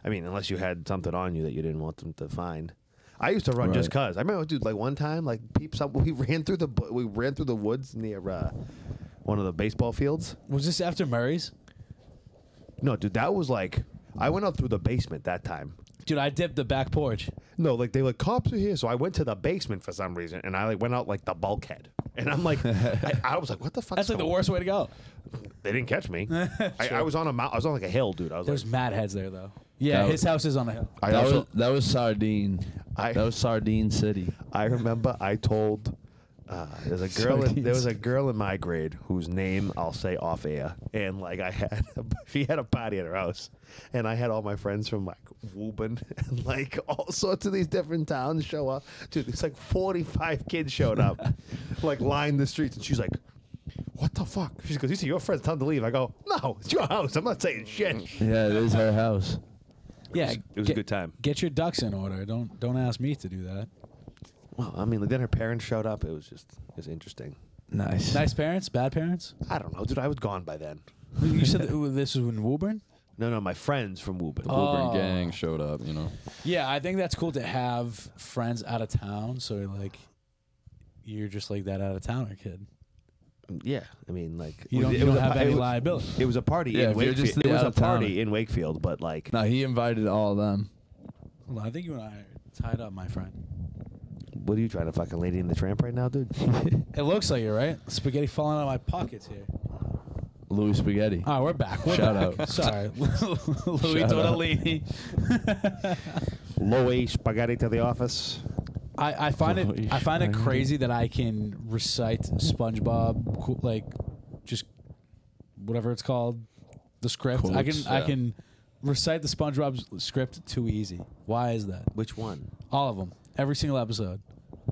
I mean, unless you had something on you that you didn't want them to find. I used to run just cause. I remember, dude, like one time, like we ran through the woods near one of the baseball fields. Was this after Murray's? No, dude, that was like I went out through the basement that time. Dude, I dipped the back porch. No, like they were like cops are here, so I went to the basement for some reason, and I like went out like the bulkhead, and I'm like, I was like, what the fuck? That's like the worst way to go. They didn't catch me. I was on a I was on like a hill, dude. I was There's like, mad heads there though. Yeah, his house is on a hill. That was Sardine. That was Sardine City. I remember I told there was a girl in my grade whose name I'll say off air, and like she had a party at her house, and I had all my friends from like Woburn and like all sorts of these different towns show up. Dude, it's like 45 kids showed up, like lined the streets, and she's like, "What the fuck?" She goes, "You see your friends, tell them to leave." I go, "No, it's your house. I'm not saying shit." Yeah, it is her house. Yeah, it was a good time. Get your ducks in order. Don't ask me to do that. Well, I mean, then her parents showed up. It was interesting. Nice. Nice parents? Bad parents? I don't know, dude. I was gone by then. You said this was in Woburn? No, my friends from Woburn. The Woburn gang showed up, you know. Yeah, I think that's cool to have friends out of town. So like, you're just like that out of towner kid. Yeah, I mean, like you don't have any liability. It was a party in Wakefield. It was a party in Wakefield, but like, no, he invited all of them. Hold on, I think you and I are tied up, my friend. What are you trying to fucking Lady in the Tramp right now, dude? It looks like it, right? Spaghetti falling out of my pockets here. Louis Spaghetti. Oh, we're back. Shout out. Sorry, Louis Tortellini. Louis Spaghetti to the office. I find it crazy that I can recite SpongeBob, like just whatever it's called, the script. Quotes, I can recite the SpongeBob script too easy. Why is that? Which one? All of them. Every single episode.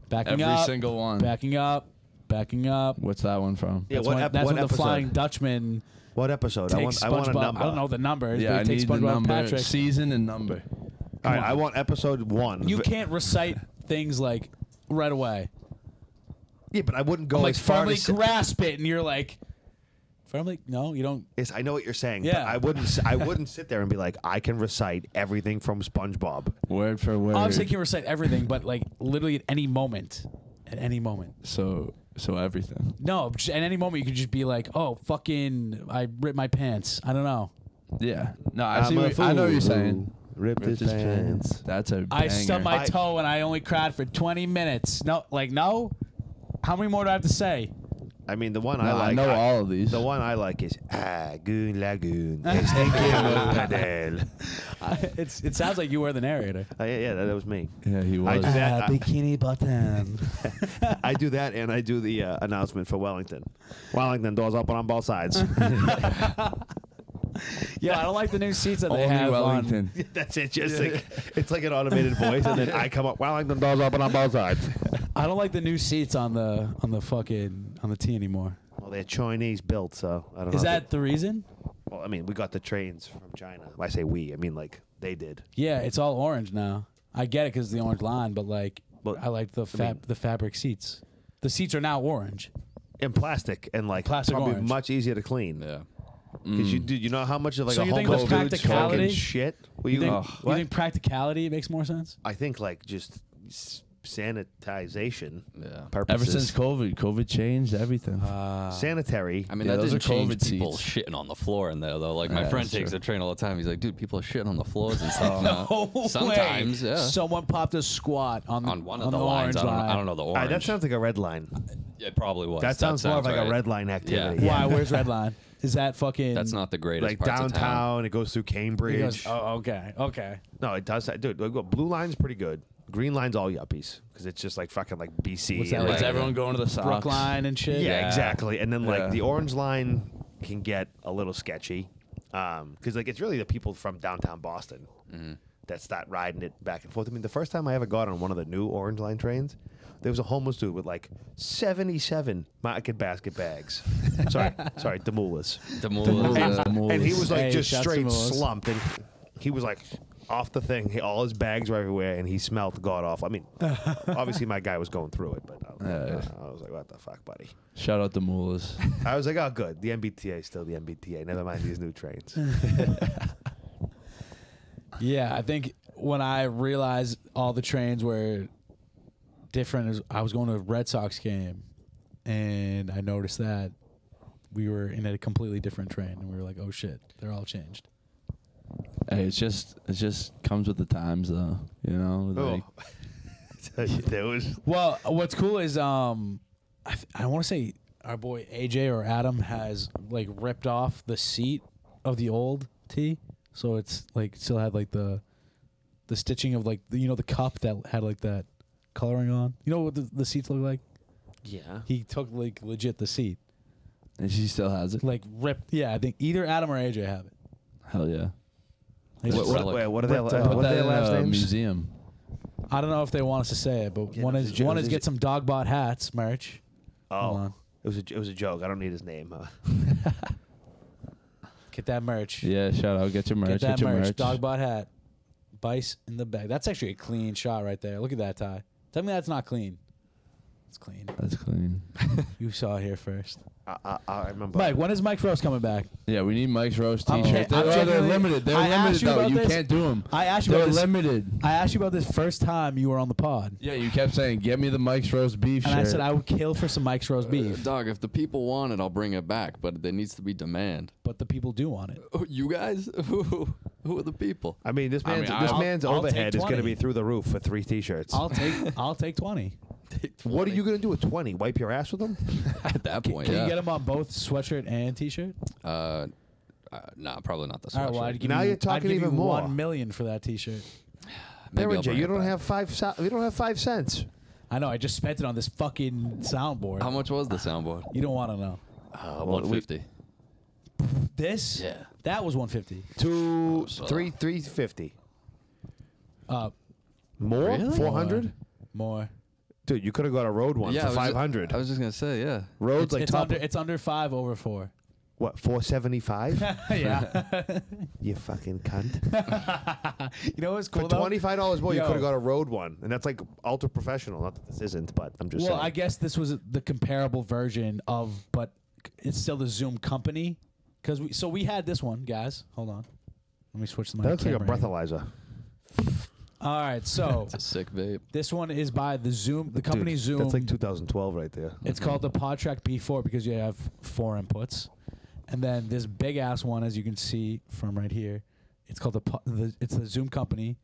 Backing Every up. single one. Backing up. Backing up. What's that one from? Yeah, That's when the episode? Flying Dutchman. What episode? I want a SpongeBob. number. I don't know the numbers. Yeah, I but it takes need the SpongeBob number, Patrick. season, and number. All right, I want episode 1. You can't recite things like right away. Yeah, but I wouldn't go Like as far firmly to say, grasp it, and you're like, Firmly? No, you don't. Yes, I know what you're saying. Yeah. But I wouldn't sit there and be like, I can recite everything from SpongeBob. Word for word. Obviously, you can recite everything, but like literally at any moment. At any moment. So everything. No, at any moment you could just be like, oh, fucking, I ripped my pants. I don't know. Yeah. No, I'm I a know what you're fool saying. who ripped his pants. That's a I banger. stubbed my toe and I only cried for 20 minutes. No, like, no? How many more do I have to say? I mean, the one No, I like. I know all of these. The one I like is Goon Lagoon. It sounds like you were the narrator. Yeah, that was me. Yeah, he was. I do that. Bikini bottom. I do that, and I do the announcement for Wellington. Wellington, doors open on both sides. Yeah, I don't like the new seats that they Only have Wellington. That's it. Just like, it's like an automated voice, and then I come up. Wellington, doors open on both sides. I don't like the new seats on the T anymore. Well, they're Chinese built, so I don't know. Is that the reason? Well, I mean, we got the trains from China. When I say we, I mean like they did. Yeah, it's all orange now. I get it because the orange line, but like I like the fabric seats. The seats are now orange. In plastic and like Plastic probably orange. much easier to clean. Yeah. Because you know how much of like So a you think Whole with Foods practicality? fucking shit. Well, You think, what? you think practicality makes more sense? I think like just sanitization Yeah. purposes. Ever since COVID changed everything. Sanitary. I mean, Yeah, that those didn't are change COVID people seats. shitting on the floor in there, though. Like, my Yeah, friend that's takes true. the train all the time. He's like, dude, people are shitting on the floors and stuff. No way. Sometimes, yeah. Someone popped a squat on On one of the lines. orange I line. don't know the All orange. right, that sounds like a red line. It probably was. That sounds more of like right. a red line activity. Why? Where's red line? Is that fucking? That's not the greatest Like parts of town. downtown, it goes through Cambridge. It goes, oh, okay, okay. No, it does. Dude, blue line's pretty good. Green line's all yuppies because it's just like fucking like BC. What's that and, like? Is everyone going to the socks? Brookline and shit. Yeah, exactly. And then like Yeah. the orange line can get a little sketchy because like it's really the people from downtown Boston that start riding it back and forth. I mean, the first time I ever got on one of the new orange line trains, there was a homeless dude with like 77 market basket bags. sorry, Demulas. And he was like Hey, just shots straight Demulas. slumped, and he was like off the thing. All his bags were everywhere, and he smelled god off. I mean, obviously my guy was going through it, but I was like, what the fuck, buddy? Shout out to Mullahs. I was like, oh, good. The MBTA is still the MBTA. Never mind these new trains. Yeah, I think when I realized all the trains were different, is I was going to a Red Sox game, and I noticed that we were in a completely different train, and we were like, oh shit, they're all changed. Hey, it just comes with the times, though. You know, like There was Well, what's cool is I want to say our boy AJ or Adam has like ripped off the seat of the old T, so it's like still had like the stitching of like the cup that had like that coloring on. You know what the seats look like? yeah. He took like legit the seat, and she still has it. like ripped. Yeah, I think either Adam or AJ have it. Hell yeah. They just- What are their Put what are that their in last a names? museum. I don't know if they want us to say it, but Yeah, one no, is it's a joke. one is Is get it- some Dogbot hats merch. Hold Oh, on. it was a joke. I don't need his name. Get that merch. Yeah, shout out. Get your merch. Get that your merch. merch. Dogbot hat. Bice in the bag. That's actually a clean shot right there. Look at that tie. Tell me that's not clean. It's clean. That's clean. You saw it here first. I remember. Mike, when is Mike's roast coming back? Yeah, we need Mike's roast I'm T-shirt. gen- I'm They're genuinely- limited. They're I asked limited you though. about You this. can't do them. I asked you They're about this. limited. I asked you about this first time you were on the pod, Yeah, you kept saying, "Get me the Mike's roast beef and shirt." I said I would kill for some Mike's roast beef, Dog, if the people want it, I'll bring it back, but there needs to be demand. but the people do want it. Oh, you guys? Who are the people? I mean, this I man's mean, this I'll- man's I'll overhead take is going to 20. be through the roof for 3 T-shirts. I'll take 20. What are you going to do with 20? Wipe your ass with them? At that point, Can yeah. you get them on both sweatshirt and t-shirt? Nah, probably not the All sweatshirt. right, well, I'd give Now you, you're talking I'd give even you more. $1 million for that t-shirt. Maybe I'll Derringer, bring you it don't back. have 5. You don't have 5 cents. I know. I just spent it on this fucking soundboard. How much was the soundboard? You don't want to know. 150. This? Yeah. That was 150. 2, so- 350. More? Really? 400? More. Dude, you could have got a road one Yeah, for I was ju- 500. I was just gonna say, yeah. Roads like top. It's under 5 over 4. What? 475? Yeah. You fucking cunt. You know what's For cool though? $25 more, you Yo. could have got a road one, and that's like ultra professional. Not that this isn't, but I'm just Well, saying. I guess this was the comparable version of, but It's still the Zoom company. So we had this one, guys. Hold on. Let me switch to my That looks like a camera here. breathalyzer. All right, so It's a sick vape. this one is by the Zoom, the company Dude, Zoom. That's like 2012 right there. It's called the PodTrack B4 because you have 4 inputs, and then this big ass one, as you can see from right here, it's called it's the Zoom company.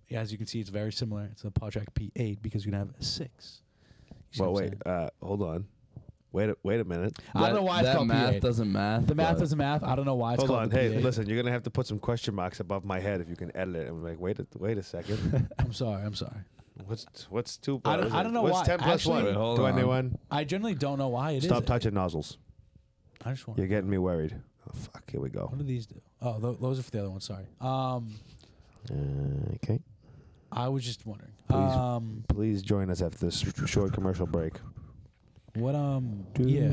Yeah, as you can see, it's very similar. It's the PodTrack P8 because you can have 6. Well, wait, hold on. Wait a minute. I don't know why it's that called math P8. doesn't math. The math but- doesn't math. I don't know why it's Hold called on. the Hey, P8. listen, you're gonna have to put some question marks above my head if you can edit it. I'm like, wait a second. I'm sorry. What's 2? I don't know what's why. 10 plus Actually- 1? Wait, hold on. 21. I generally don't know why it is. Stop touching nozzles. I just want. You're getting me worried. Oh fuck! Here we go. What do these do? Oh, those are for the other one. Sorry. Okay. I was just wondering. Please join us after this short commercial break. What yeah.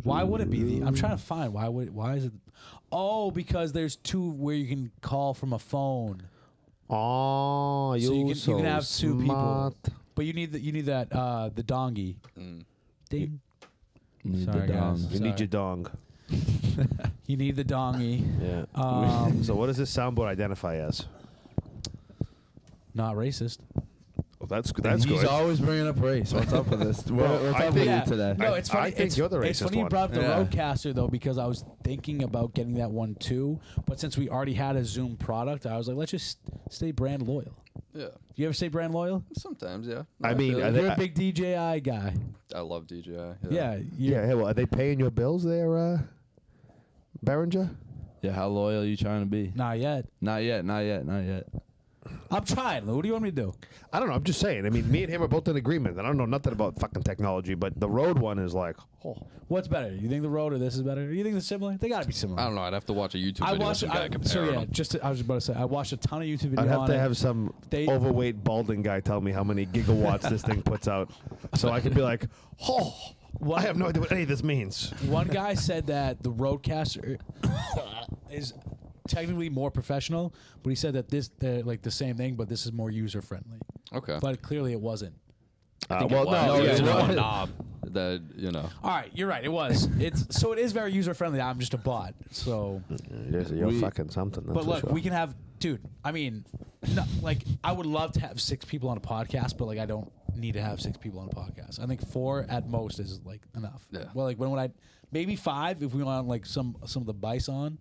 Why would it be the? I'm trying to find why is it? Oh, because there's 2 where you can call from a phone. Oh, So you can have 2 smart. people, but you need that the dongy. Ding. Need Sorry, the guys. dong. You need your dong. You need the dongy. Yeah. So what does this soundboard identify as? Not racist. Well, that's He's good. alwa's bringing up race. What's up with this? What's I up with think- you today? No, it's funny. I think you're the It's racist funny you one. brought up the Yeah. Roadcaster though, because I was thinking about getting that one too. But since we already had a Zoom product, I was like, let's just stay brand loyal. Yeah. You ever stay brand loyal? Sometimes, yeah. I mean, feel I it. think- You're a big DJI guy. I love DJI. Yeah. Yeah. Hey, well, are they paying your bills there, Behringer? Yeah, how loyal are you trying to be? Not yet. Not yet. Not yet. Not yet. I'm trying. What do you want me to do? I don't know. I'm just saying. I mean, me and him are both in agreement. I don't know nothing about fucking technology, but the Rode one is like, oh. What's better? You think the Rode or this is better? You think they're similar? They gotta be similar. I don't know. I'd have to watch a YouTube I video. watched. Some guy compare So yeah, them. I was about to say I watched a ton of YouTube videos. I'd have on to it. have some overweight balding guy tell me how many gigawatts this thing puts out, so I could be like, oh, I have no idea what any of this means. One guy said that the Rodecaster is technically more professional, but he said that they're like the same thing, but this is more user friendly. Okay. But clearly it wasn't. Well, no, it's you just know one what? knob that, you know. All right, you're right. It was. So it is very user friendly. I'm just a bot. So. You're fucking something. That's But for look, sure. we can have, dude. I mean, no, like I would love to have 6 people on a podcast, but like I don't need to have 6 people on a podcast. I think 4 at most is like enough. Yeah. Well, like when I maybe 5 if we want like some of the bice on.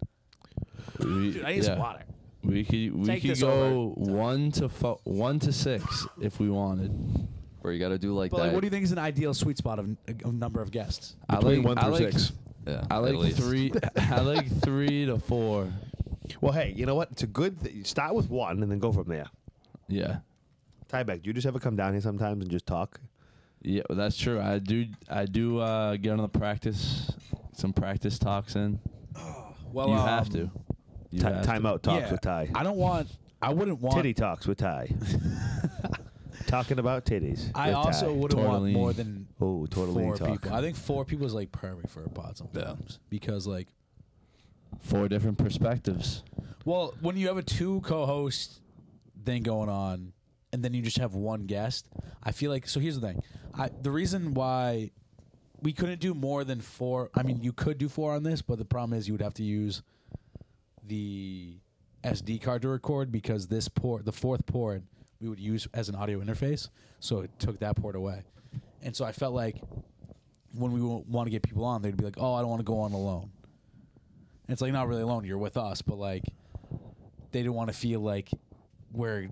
Dude, I need some water. We Take could this go 1 to 6 if we wanted. Where you got to do like But that. like, what do you think is an ideal sweet spot of number of guests? Between 1 through 6. Yeah, I at like least. 3. I like 3 to 4. Well, hey, you know what? It's a good. Start with 1 and then go from there. Yeah. Tybeck, do you just ever come down here sometimes and just talk? Yeah, well, that's true. I do get on the some practice talks in. Well, you have to. You have to. Timeout talks Yeah, with Ty. I wouldn't want Titty talks with Ty. Talking about titties. I with also Ty. wouldn't want Tortellini. more than Oh, totally 4 talk. people. I think 4 people is like perfect for a pod sometimes because like 4 different perspectives. well, when you have a 2 co-host thing going on and then you just have 1 guest, I feel like so here's the thing. The reason why we couldn't do more than 4, I mean you could do 4 on this, but the problem is you would have to use the SD card to record because this port, the 4th port, we would use as an audio interface, so it took that port away. And so I felt like when we want to get people on, they'd be like, "Oh, I don't want to go on alone." And it's like not really alone; you're with us, but like they didn't want to feel like we're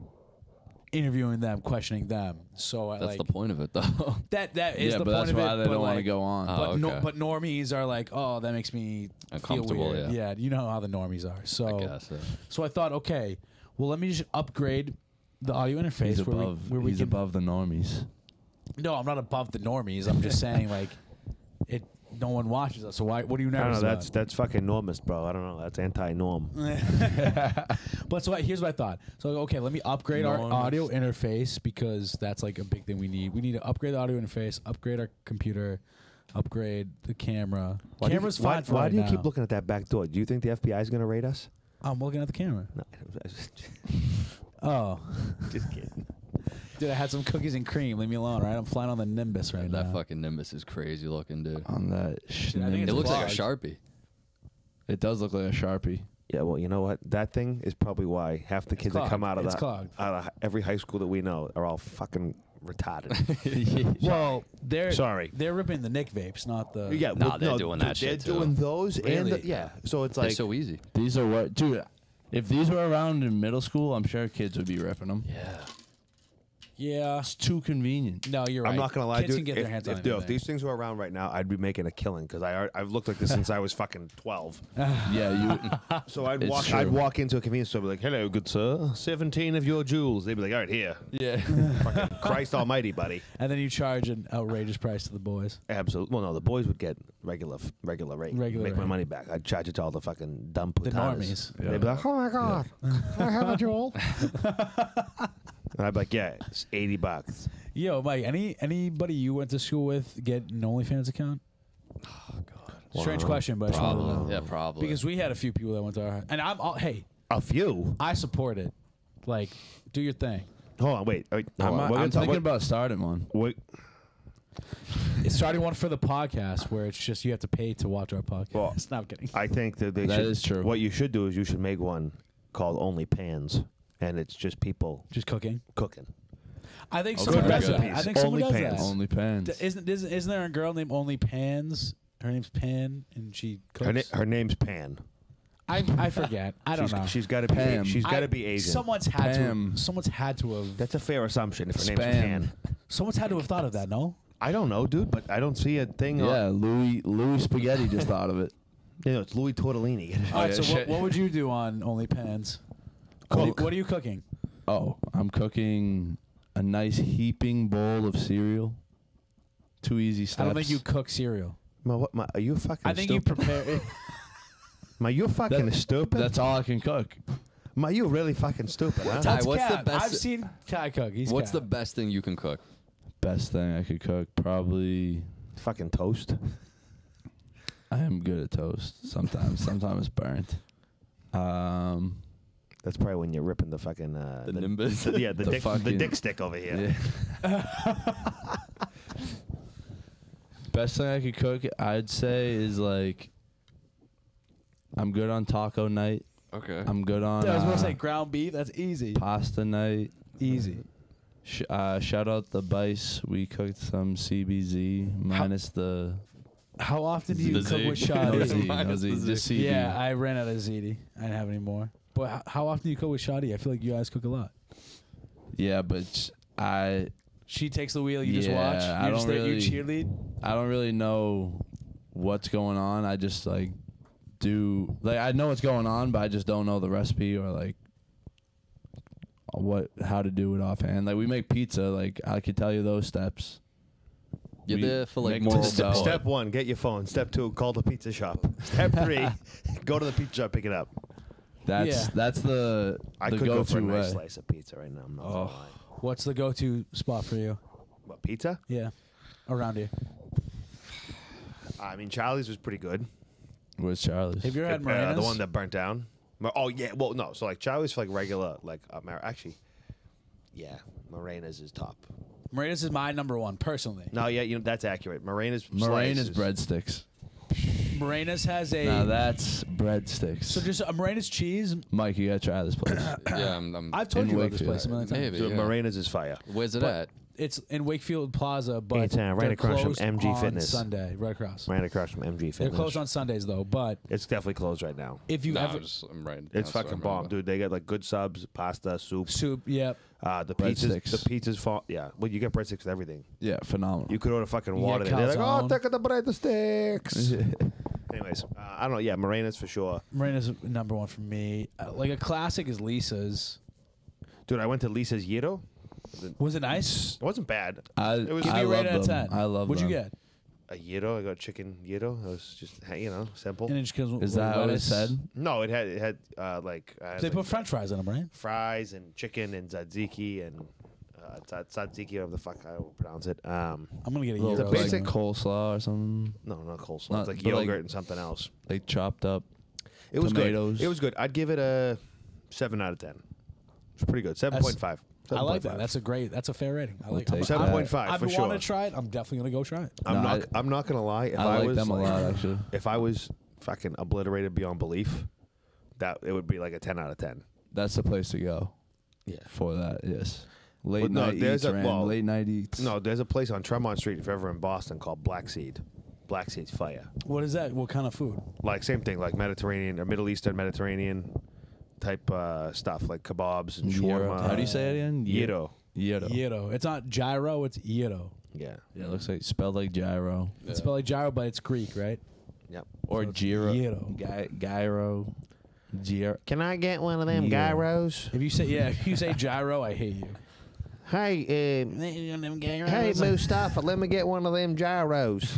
interviewing them, questioning them. So I That's like the point of it, though. that is Yeah, the but point that's of why it. they but don't want to like- go on. Oh, okay. But normies are like, "Oh, that makes me feel Uncomfortable, weird." yeah. You know how the normies are. So I guess. Yeah. so I thought, okay, well, let me just upgrade the audio interface He's where above. we He's can. above the normies. No, I'm not above the normies. I'm just saying, like, it. No one watches us, so why? What are you I don't nervous know. about? That's fucking normist, bro. I don't know. That's anti-norm. But so here's what I thought. So okay, let me upgrade our Normist. audio interface because that's like a big thing we need. We need to upgrade the audio interface, upgrade our computer, upgrade the camera. Camera's fine for Why right do you now. keep looking at that back door? Do you think the FBI is going to raid us? I'm looking at the camera. No, Oh, just kidding. Dude, I had some cookies and cream. Leave me alone, all right? I'm flying on the Nimbus right now. That fucking Nimbus is crazy looking, dude. On that It looks like a Sharpie. It does look like a Sharpie. Yeah, well, you know what? That thing is probably why half the kids that come out of out of every high school that we know are all fucking retarded. Well, they're ripping the Nick vapes, not the. Yeah, Nah, they're doing that shit They're too. doing those Really? and yeah. So it's They're like so easy. These are what, dude. If these were around in middle school, I'm sure kids would be ripping them. Yeah. Yeah. It's too convenient. No, you're right. I'm not gonna lie, Kids dude. can get their hands on if anything. these things were around right now, I'd be making a killing because I've looked like this since I was fucking 12. Yeah, you. So I'd It's I'd true. walk into a convenience store, and be like, "Hello, good sir, 17 of your jewels." They'd be like, "All right, here." Yeah. Fucking Christ Almighty, buddy. And then you charge an outrageous price to the boys. Absolutely. Well, no, the boys would get regular rate. Regular Make my rate. money back. I'd charge it to all the fucking dumb The putanas. normies. Yeah. They'd be like, "Oh my god, can I have a jewel?" And I'd be like, "Yeah, it's $80." Yo, Mike, anybody you went to school with get an OnlyFans account? Oh god. Strange question, but I just wanted to know. Probably. Yeah, probably. Because we had a few people that went to our, and hey, A few. I support it. Like, do your thing. Hold on, wait. I'm thinking about starting one. Wait. It's starting one for the podcast where it's just you have to pay to watch our podcast. Well, Not kidding. I think that That is true. What you should do is you should make one called Only Pans, and it's just people Just cooking. cooking. I think Okay. someone does Good. that. I think someone does that. Only pants. Isn't there a girl named Only Pans? Her name's Pan, and she cooks. Her name's Pan. I forget. I don't know. She's got to be. Pam. She's got to be Asian. Someone's had Pam. to. Someone's had to have. That's a fair assumption. If her name's Spam. Pan. Someone's had to have thought of that. No. I don't know, dude, but I don't see a thing. Yeah, Louis Spaghetti just thought of it. You know, it's Louis Tortellini. All right. yeah, So shit. what would you do on Only Pans? Cook. What are you cooking? Oh, I'm cooking a nice heaping bowl of cereal. 2 easy steps. I don't think you cook cereal. Are you fucking? I think you stupid? prepare. Ma, you fucking stupid. That's all I can cook. Ma, you really fucking stupid, huh? Ty, That's what's the Cap. best- I've seen Kai cook. What's the Cap. best thing you can cook? Best thing I could cook, probably. Fucking toast. I am good at toast. Sometimes it's burnt. That's probably when you're ripping the fucking The Nimbus? the The dick, the fucking- dick stick over here. Yeah. Best thing I could cook, I'd say, is like I'm good on taco night. Okay. I'm good on I was going to say ground beef. That's easy. pasta night. Easy. Shout out the Bice. We cooked some CBZ minus the. How often do you The cook Z. with No Shoddy? Z, no Minus Z, the Z. just CB. Yeah, I ran out of ziti. I didn't have any more. But how often do you cook with Shoddy? I feel like you guys cook a lot. Yeah, but She takes the wheel. You just Yeah, watch. I You're don't just there, you really- cheerlead. I don't really know what's going on. I just like do like I know what's going on, but I just don't know the recipe or like how to do it offhand. Like we make pizza, like I could tell you those steps. You're We there for like make moral step- support. Step 1, get your phone. Step 2, call the pizza shop. Step 3, go to the pizza shop, pick it up. That's the I the could go for a go-to nice way. slice of pizza right now. I'm not gonna lie. What's the go-to spot for you? What, pizza? Yeah, around here. I mean, Charlie's was pretty good. Where's Charlie's? Have you ever had Morena's? The one that burnt down. Oh yeah, well no. So like Charlie's for like regular, like actually, yeah, Morena's is top. Morena's is my number one personally. No, yeah, you know that's accurate. Morena's Morena's slices. breadsticks. Morena's has a. Now that's breadsticks. So just a Morena's cheese. Mike, you gotta try this place. Yeah, I'm I've told in you about this Wakefield. place a million times. maybe. So Yeah. Morena's is fire. Where's it But at? It's in Wakefield Plaza, but It's, right they're across from closed MG on Fitness. Sunday, right across. Right across from MG Fitness. They're closed on Sundays though, but It's definitely closed right now. if you No, ever I'm right. It's fucking bomb, dude. They got like good subs, pasta, soup. soup, yep. The pizzas, Breadsticks. the pizzas fall. Yeah, well, you get breadsticks with everything. Yeah, phenomenal. You could order fucking You water. get There. They're like, calzone. oh, take the breadsticks. Anyways, I don't know. Yeah, Morena's for sure. Morena's number one for me. Like a classic is Lisa's. Dude, I went to Lisa's Gyro. Was it nice? It wasn't bad. I Give me a love rate out of them. 10. I love What'd them. you get? A gyro. I got chicken gyro. It was just simple. And it just goes Is that what it said? No, it had like They put French fries in them, right? fries and chicken and tzatziki and tzatziki, whatever the fuck I will pronounce it. I'm gonna get a Little gyro. like basic- coleslaw or something, No, not coleslaw. Not- It's like but like- yogurt and something else. like chopped up. It was tomatoes. good. It was good. I'd give it a 7 out of 10. It's pretty good. 7.5. I like that. That's a fair rating. I like 7.5 I've for been sure. wanting to try it. I'm definitely gonna go try it. I'm not gonna lie. If I like was them a lot, actually. If I was fucking obliterated beyond belief, that it would be like a 10 out of 10. That's the place to go. Yeah. For that, yes. Well, Late night eats, late night eats. No, there's a place on Tremont Street, if you're ever in Boston, called Black Seed. Black Seed's fire. What is that? What kind of food? Like same thing, like Mediterranean or Middle Eastern Mediterranean type stuff, like kebabs and shawarma. How do you say it again? Gyro. Gyro. It's not gyro. It's gyro. Yeah. Yeah, it looks like spelled like gyro. It's spelled like gyro, but it's Greek, right? Yep. Or gyro. Gyro. Gyro. Gyro. Can I get one of them gyros? If you say gyro, I hate you. Hey, hey, Mustafa, let me get one of them gyros.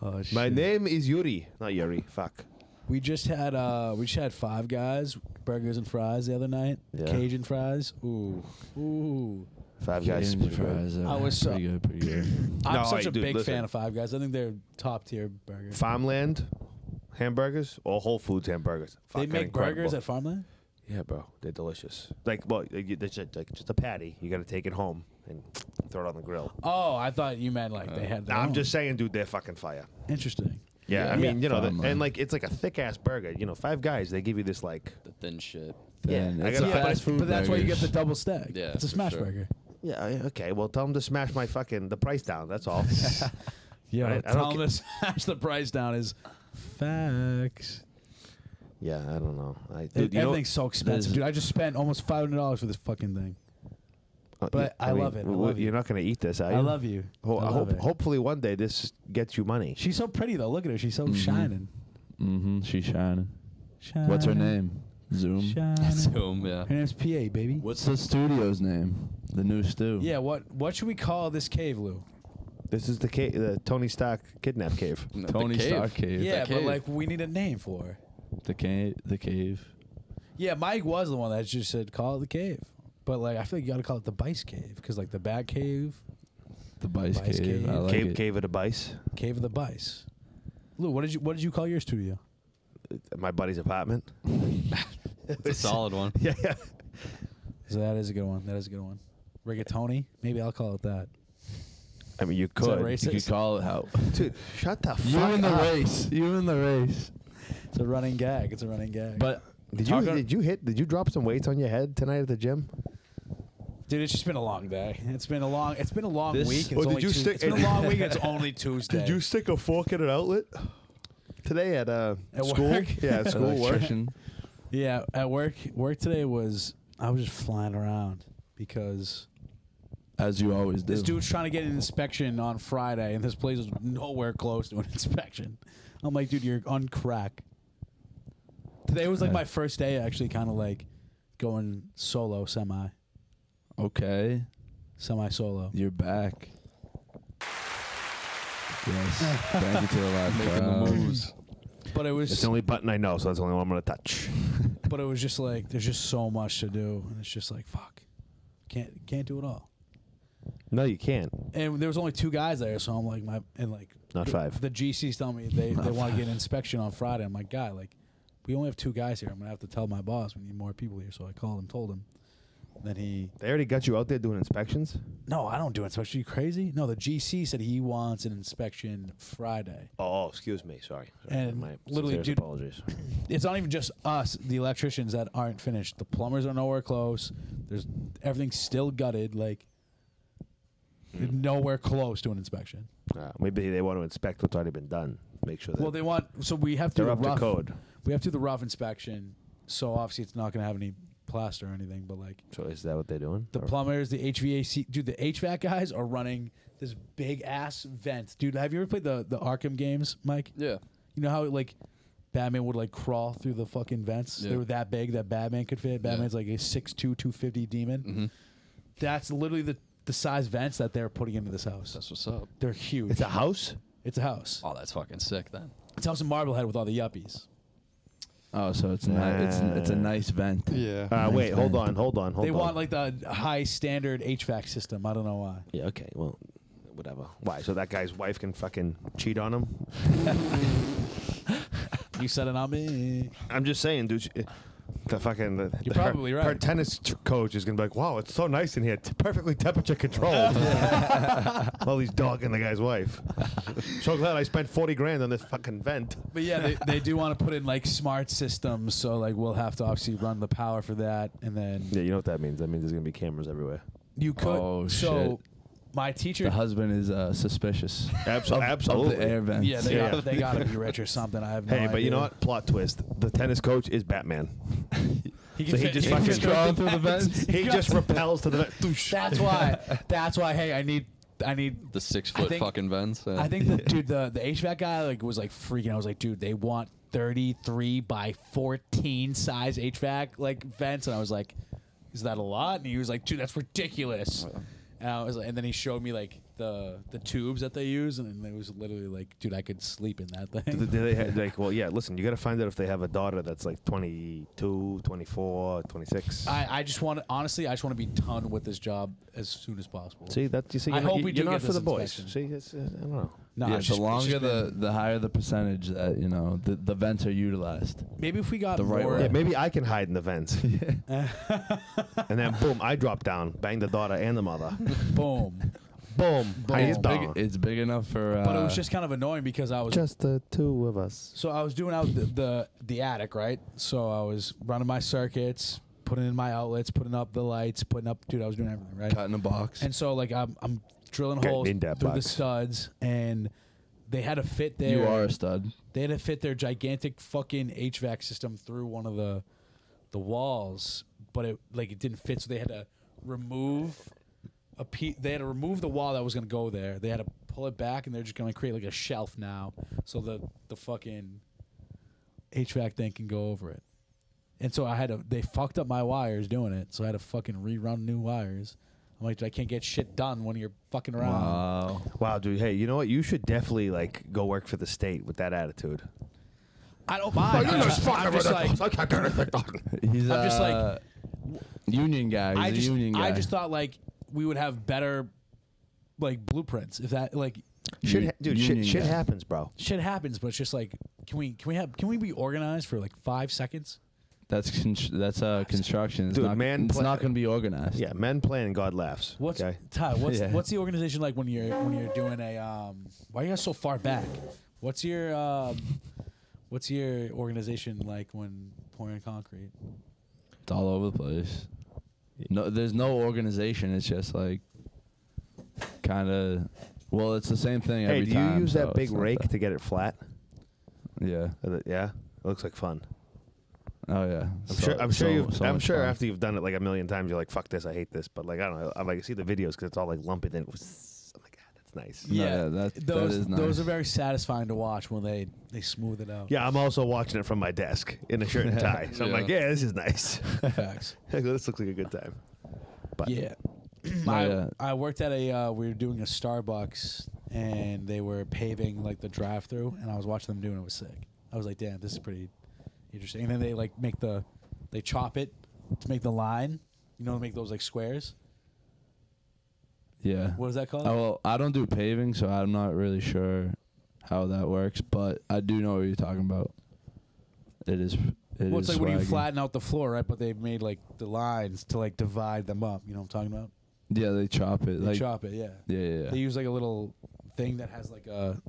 Oh, shit. My name is Yuri, not Yuri. Fuck. We just had Five Guys burgers and fries the other night. Yeah. Cajun fries. Ooh. Five Guys. Fries. I was pretty good. I'm such a big fan of Five Guys. I think they're top tier burgers. Farmland hamburgers or Whole Foods hamburgers. They make incredible. burgers at Farmland? Yeah, bro. They're delicious. Like, well, it's just a patty. You got to take it home and throw it on the grill. Oh, I thought you meant like they had their I'm own. just saying, dude, they're fucking fire. Interesting. Yeah, I mean, you know, Farmland. and like it's like a thick ass burger. You know, Five Guys, they give you this like The thin shit. Thin. I It's gotta- a fast food But that's why you get the burgers. double stack. Yeah, It's a for smash sure. burger. yeah, okay. Well, tell them to smash my fucking the price down. That's all. Yeah, Right, I tell don't them to smash the price down is facts. Yeah, I don't know. Dude, Everything's so expensive, dude. I just spent almost $500 for this fucking thing. But I love it. I love you're you. not going to eat this, are you? I love you. I love it. Hopefully one day this gets you money. She's so pretty though. Look at her. She's so shining. Mm-hmm. She's shining. Shining. What's her name? Zoom. Shining. Zoom, yeah. Her name's PA, baby. What's the studio's name? The new stew. Yeah. What should we call this cave, Lou? This is the Tony Stark kidnap cave. No, Tony the cave. Stark cave. Yeah, but cave. like we need a name for her. The cave. The cave. Yeah, Mike was the one that just said call it the cave, but like I feel like you got to call it the Bice Cave because like the Bad Cave, The Bice Bice cave. cave. I like it. Cave of the Bice. Cave of the Bice. Lou, what did you call your studio? My buddy's apartment. It's a solid one. Yeah. So that is a good one. That is a good one. Rigatoni? Maybe I'll call it that. I mean, you Is that could. racist? You could call it how. Dude, shut the fuck You in the up. race. You in the race. It's a running gag. It's a running gag. But Did you drop some weights on your head tonight at the gym? dude, it's just been a long day. It's been a long This- week. It's Oh, did only you Tues- stick- It's been a long week. It's only Tuesday. Did you stick a fork in an outlet today at school? work? Yeah, at school work. electrician. Yeah, at work today was I was just flying around because As you always do. this dude's trying to get an inspection on Friday, and this place is nowhere close to an inspection. I'm like, dude, you're on crack. Today was like my first day actually kind of like going solo, Okay. semi-solo. You're back. Yes. Thank you to the live Making the crowd. moves. But it was It's the only button I know, so that's the only one I'm gonna touch. but it was just like there's just so much to do, and it's just like fuck. Can't do it all. No, you can't. And there was only 2 guys there, so I'm like Not 5. The GC's telling me they want to get an inspection on Friday. I'm like, guy, like, we only have 2 guys here. I'm gonna have to tell my boss we need more people here. So I called him, told him. Then They already got you out there doing inspections? no, I don't do inspection. Are you crazy? No, the GC said he wants an inspection Friday. Oh, excuse me. Sorry. And My literally, sincerest dude, apologies. It's not even just us, the electricians that aren't finished. The plumbers are nowhere close. There's everything's still gutted. Like nowhere close to an inspection. Maybe they want to inspect what's already been done. Make sure that Well, they want so we have to do they're the up to rough code. We have to do the rough inspection. So obviously, it's not going to have any plaster or anything. But like So is that what they're doing? the Or- plumbers, the HVAC, dude, the HVAC guys are running this big ass vent. Dude, have you ever played the Arkham games, Mike? Yeah. You know how like Batman would like crawl through the fucking vents? Yeah. They were that big that Batman could fit. Batman's like a 6'2", 250 demon. Mm-hmm. That's literally the size vents that they're putting into this house. That's what's up. They're huge. It's a house? It's a house. Oh, that's fucking sick then. It's a house in Marblehead with all the yuppies. Oh, so it's it's a nice vent. Yeah. Nice Wait, hold vent. on. They want like the high standard HVAC system. I don't know why. Yeah, okay, well, whatever. Why? So that guy's wife can fucking cheat on him? You said it on me. I'm just saying, dude. The fucking You're probably right. Her tennis coach is gonna be like, "Wow, it's so nice in here, perfectly temperature controlled." While he's dogging the guy's wife. So glad I spent 40 grand on this fucking vent. But yeah, they do want to put in like smart systems, so like we'll have to obviously run the power for that, and then Yeah, you know what that means? That means there's gonna be cameras everywhere. you could. Oh, so shit. my teacher, The husband is suspicious. Absolutely. Of the air vents. yeah, they gotta be rich or something. I have no Hey, idea. but you know what? Plot twist: the tennis coach is Batman. He So he just fucking crawling through the vents. He just repels to the vent. That's why. That's why. Hey, I need. The 6 foot think- fucking vents. I think the dude, the HVAC guy, like was like freaking. I was like, dude, they want 33 by 14 size HVAC like vents, and I was like, is that a lot? And he was like, dude, that's ridiculous. And I was like, and then he showed me like the tubes that they use, and it was literally like, dude, I could sleep in that thing. Do they have, like, well, yeah, listen, you got to find out if they have a daughter that's like 22, 24, 26. I just want to, honestly, I just want to be done with this job as soon as possible. See, that you see, I you're hope not, we you're do not get for this the boys. inspection. See, it's, I don't know. No, Yeah, it's the just- it's longer just the higher the percentage that the vents are utilized. maybe if we got the right more, way. Yeah, maybe I can hide in the vents. And then, boom, I drop down, bang the daughter and the mother. boom. Boom. How you Boom. doing? It's big enough for. But it was just kind of annoying because I was Just the two of us. So I was doing out the attic, right? So I was running my circuits, putting in my outlets, putting up the lights, putting up. Dude, I was doing everything, right? Cutting a box. And so like I'm drilling Getting holes in through that the box. studs, and they had to fit their. You are a stud. They had to fit their gigantic fucking HVAC system through one of the walls, but it didn't fit, so they had to remove they had to remove the wall that was going to go there. They had to pull it back, and they're just going to create like a shelf now, so the fucking HVAC thing can go over it. And so they fucked up my wires doing it, so I had to fucking rerun new wires. I'm like, I can't get shit done when you're fucking around. Wow, dude. Hey, you know what? You should definitely like go work for the state with that attitude. I don't mind. I'm just like, I can't do anything. He's I'm just like union guy. He's a union guy. I just thought like we would have better like blueprints if that like Shit guy. happens, bro. shit happens, but it's just like can we be organized for like 5 seconds? That's construction. It's Dude, not, man, it's not going to be organized. Yeah, men plan and God laughs. Okay? Ty, what's Yeah. what's the organization like when you're doing a why are you guys so far back? What's your organization like when pouring concrete? It's all over the place. No, there's no organization. It's just like kind of. Well, it's the same thing Hey, every do time. you use so that big it's not rake that- to get it flat? Yeah. Yeah, it looks like fun. Oh yeah. I'm sure much fun. after you've done it like a million times, you're like, "Fuck this, I hate this." But like, I don't know. I like see the videos because it's all like lumpy. Then I'm like, that's nice. Yeah, that is nice. Those are very satisfying to watch when they smooth it out. Yeah, I'm also watching it from my desk in a shirt and tie. So I'm Yeah. like, yeah, this is nice. Facts. This looks like a good time. But Yeah. yeah. I worked at we were doing a Starbucks, and they were paving like the drive-through, and I was watching them doing it. It was sick. I was like, damn, this is pretty interesting. And then they like they chop it to make the line, to make those like squares. Yeah. What is that called? Oh, well, I don't do paving, so I'm not really sure how that works, but I do know what you're talking about. It is. Well, it's like when you swaggy. flatten out the floor, right? But they've made like the lines to like divide them up. You know what I'm talking about? Yeah, they chop it. They chop it, yeah. Yeah. They use like a little thing that has like a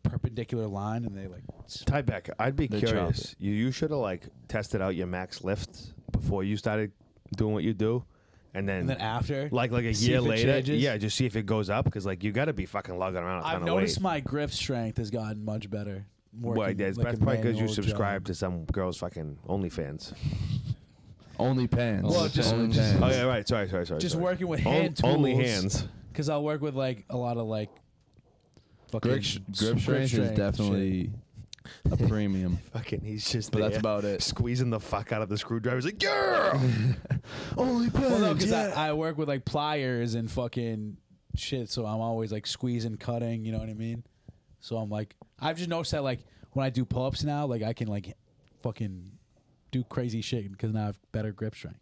perpendicular line, and they like. Tybeck, I'd be They curious. You should have like tested out your max lift before you started doing what you do, and then after, like a see year if it later, changes? yeah, just see if it goes up because like you got to be fucking lugging around a ton I've of noticed weight. my grip strength has gotten much better. Well, that's like a probably because you manual subscribe job. to some girl's fucking OnlyFans. Only pans. Well, just- Only just- pans. Oh yeah, right. Sorry. Just sorry. working with hand tools. Only hands. Because I'll work with like a lot of like. fucking Grip strength is shit. definitely a premium. Fucking, he's just. But that's there, about it. Squeezing the fuck out of the screwdriver. He's like, yeah. Only pans. Well, no, because I work with like pliers and fucking shit, so I'm always like squeezing, cutting. You know what I mean? So I'm like, I've just noticed that like when I do pull-ups now, like I can like fucking do crazy shit because now I have better grip strength.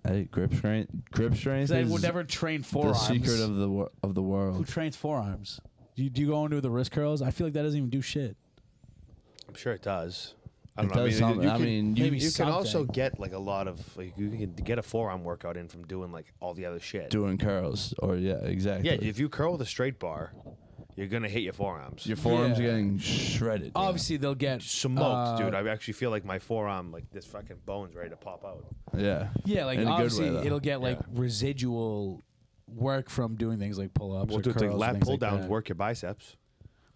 Hey, grip strength. Grip strength. I is would never train the forearms. secret of the Who world. trains forearms? Do you go into the wrist curls? I feel like that doesn't even do shit. I'm sure it does. I don't It know. does something. I mean, maybe you can also something. get like a lot of like you can get a forearm workout in from doing like all the other shit. doing curls or exactly. Yeah, if you curl with a straight bar, you're gonna hit your forearms. Your forearms Yeah. are getting shredded. Obviously, they'll get Smoked, dude. I actually feel like my forearm, like this fucking bone's ready to pop out. Yeah. Yeah, like In a good obviously, way, though. it'll get like residual work from doing things like pull-ups Well, or dude, curls. like lat things pull like downs that. work your biceps.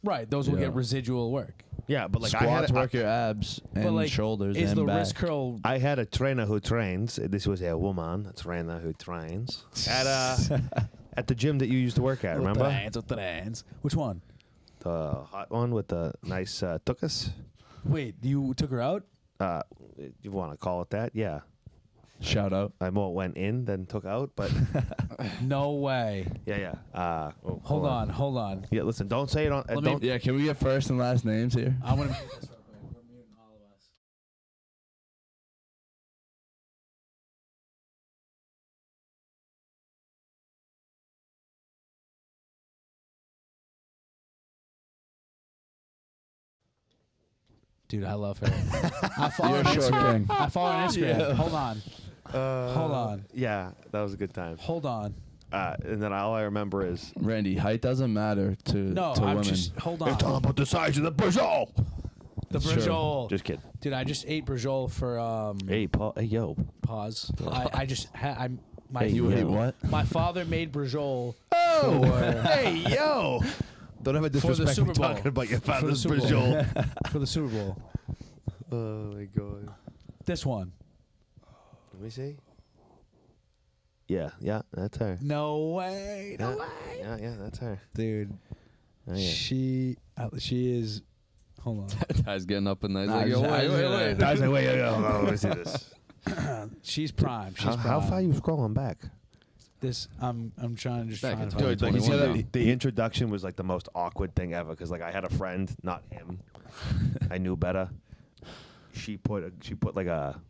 Right, those will Yeah. get residual work. Yeah, but like Squats work your abs and But like, shoulders is and the back. wrist curl? I had a trainer who trains. This was a woman, a trainer who trains at the gym that you used to work at. Remember Trains. Which one? the hot one with the nice tuchus? Wait, you took her out? You want to call it that? Yeah. Shout out. I more went in than took out, but No way. yeah. Hold on. Yeah, listen. Don't say it on. Let me- Don't. Yeah, can we get first and last names here? I'm gonna mute this real quick. We're muting all of us. Dude, I love her. I follow her on You're a short Instagram. king. I follow her on Instagram. Yeah. Hold on. Hold on. Yeah, that was a good time. Hold on. And then all I remember is Randy, height doesn't matter to No, to I'm women. just hold on. it's all about the size of the brajol. The It's true. brajol. Just kidding. Dude, I just ate brajol for Hey, Paul. Hey, yo. pause. I just had my Hey, You yo. ate what? my father made brajol Oh, for, hey, yo. Don't have a for the disrespect Super for Bowl. talking about your For the father's Super Bowl. brajol. For the Super Bowl. Oh my god. This one. Let me see. Yeah, that's her. No way. No way. Yeah, that's her. Dude. Oh, yeah. She is. Hold on. Guy's getting up in there. He's Nah, like, yo, just- wait. I was like, wait, let me see this. She's prime. She's prime. How far are you scrolling back? This I'm trying to Back find. in her. Dude, like, you see 21, that the introduction was like the most awkward thing ever because like I had a friend, not him. I knew better. She put like a